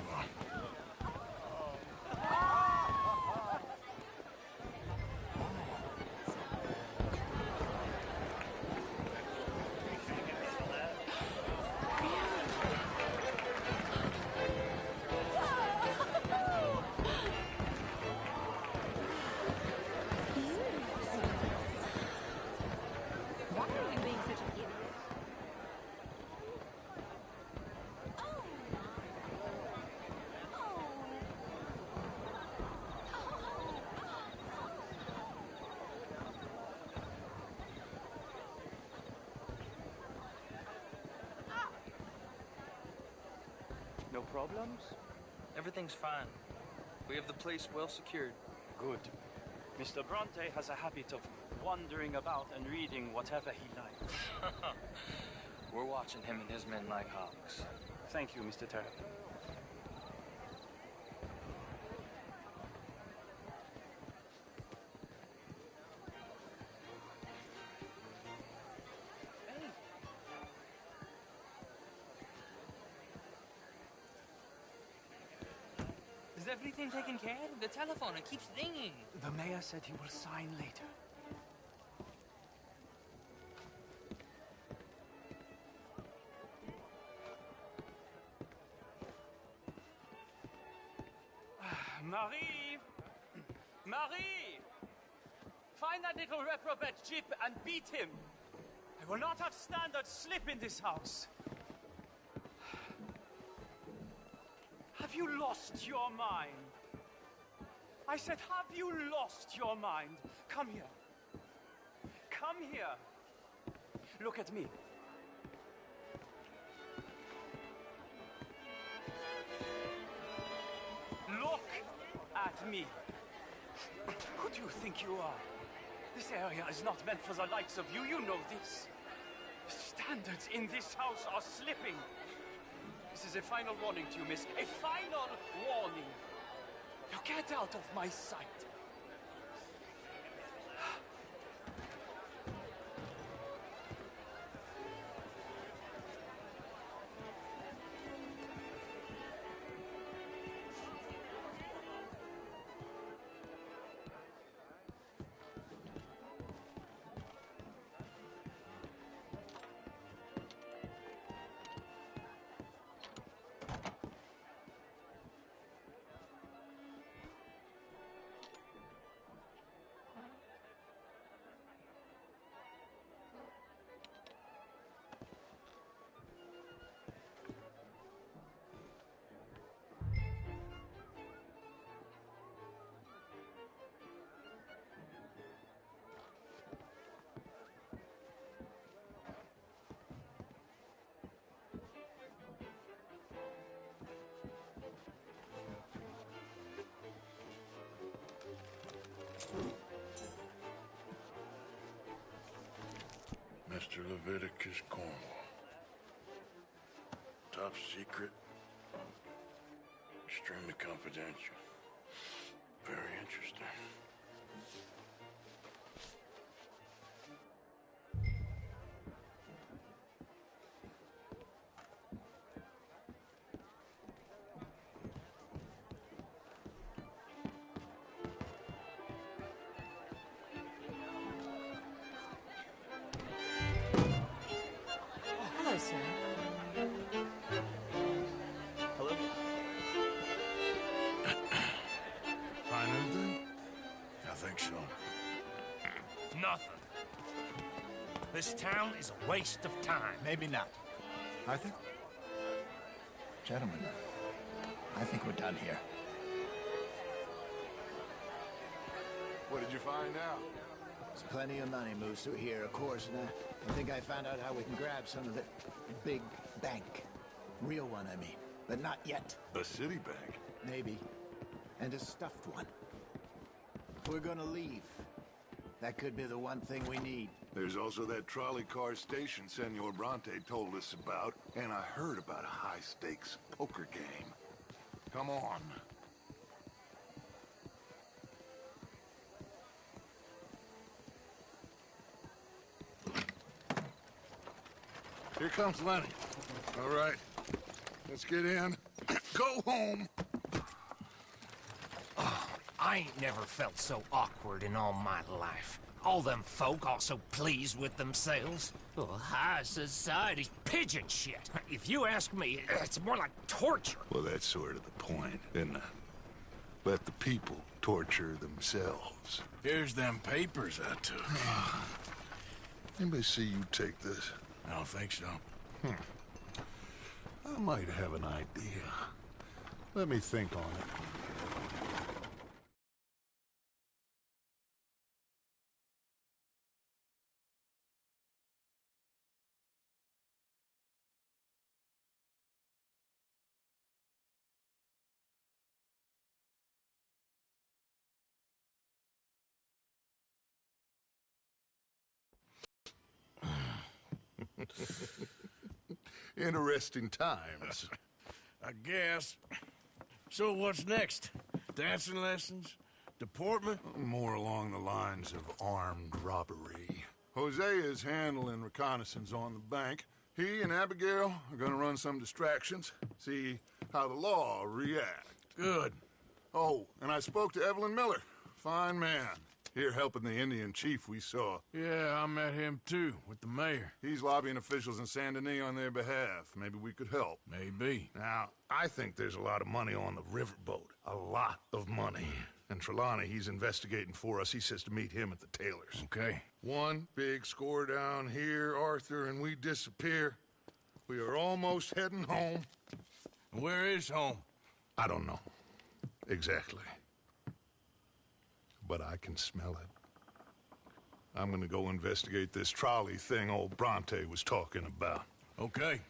[SPEAKER 5] Why are you being such an idiot?
[SPEAKER 11] No problems? Everything's fine. We have the place well secured.
[SPEAKER 6] Good. Mr. Bronte has a habit of wandering about and reading whatever he likes.
[SPEAKER 11] We're watching him and his men like hawks.
[SPEAKER 6] Thank you, Mr. Terrapin.
[SPEAKER 11] Is everything taken care of? The telephone, it keeps ringing.
[SPEAKER 6] The mayor said he will sign later. Marie! Marie! Find that little reprobate Jip and beat him. I will not have standard slip in this house. Have you lost your mind? I said, have you lost your mind? Come here. Come here. Look at me. Look at me. Who do you think you are? This area is not meant for the likes of you. You know this. The standards in this house are slipping. This is a final warning to you, miss. A final warning. Now get out of my sight.
[SPEAKER 1] Mr. Leviticus Cornwall.
[SPEAKER 4] Top secret. Extremely confidential. Very interesting.
[SPEAKER 5] Hello, sir.
[SPEAKER 4] Hello? Find anything? I think so.
[SPEAKER 2] Nothing. This town is a waste of time.
[SPEAKER 14] Maybe not. Arthur? Gentlemen, I think we're done here.
[SPEAKER 13] What did you find out?
[SPEAKER 14] There's plenty of money moves through here, of course, and I think I found out how we can grab some of it. A big bank. Real one, I mean. But not yet.
[SPEAKER 13] A city bank?
[SPEAKER 14] Maybe. And a stuffed one. If we're gonna leave, that could be the one thing we need.
[SPEAKER 13] There's also that trolley car station Senor Bronte told us about, and I heard about a high-stakes poker game. Come on. Here comes Lenny. All right, let's get in. Go home.
[SPEAKER 2] Oh, I ain't never felt so awkward in all my life. All them folk all so pleased with themselves. Oh, high society's pigeon shit. If you ask me, it's more like torture.
[SPEAKER 13] Well, that's sort of the point, isn't it? Let the people torture themselves.
[SPEAKER 4] Here's them papers I took.
[SPEAKER 13] Anybody see you take this?
[SPEAKER 4] I don't think so.
[SPEAKER 13] I might have an idea. Let me think on it. Interesting times.
[SPEAKER 4] I guess. So what's next? Dancing lessons? Deportment?
[SPEAKER 13] More along the lines of armed robbery. Hosea is handling reconnaissance on the bank. He and Abigail are gonna run some distractions, see how the law reacts.
[SPEAKER 4] Good.
[SPEAKER 13] Oh, and I spoke to Evelyn Miller. Fine man. Here helping the Indian chief we saw.
[SPEAKER 4] Yeah, I met him too, with the mayor.
[SPEAKER 13] He's lobbying officials in Saint Denis on their behalf. Maybe we could help.
[SPEAKER 4] Maybe.
[SPEAKER 13] Now, I think there's a lot of money on the riverboat. A lot of money. And Trelawney, he's investigating for us. He says to meet him at the Taylor's.
[SPEAKER 4] Okay.
[SPEAKER 13] One big score down here, Arthur, and we disappear. We are almost heading home.
[SPEAKER 4] Where is home?
[SPEAKER 13] I don't know. Exactly. But I can smell it. I'm gonna go investigate this trolley thing old Bronte was talking about.
[SPEAKER 4] Okay.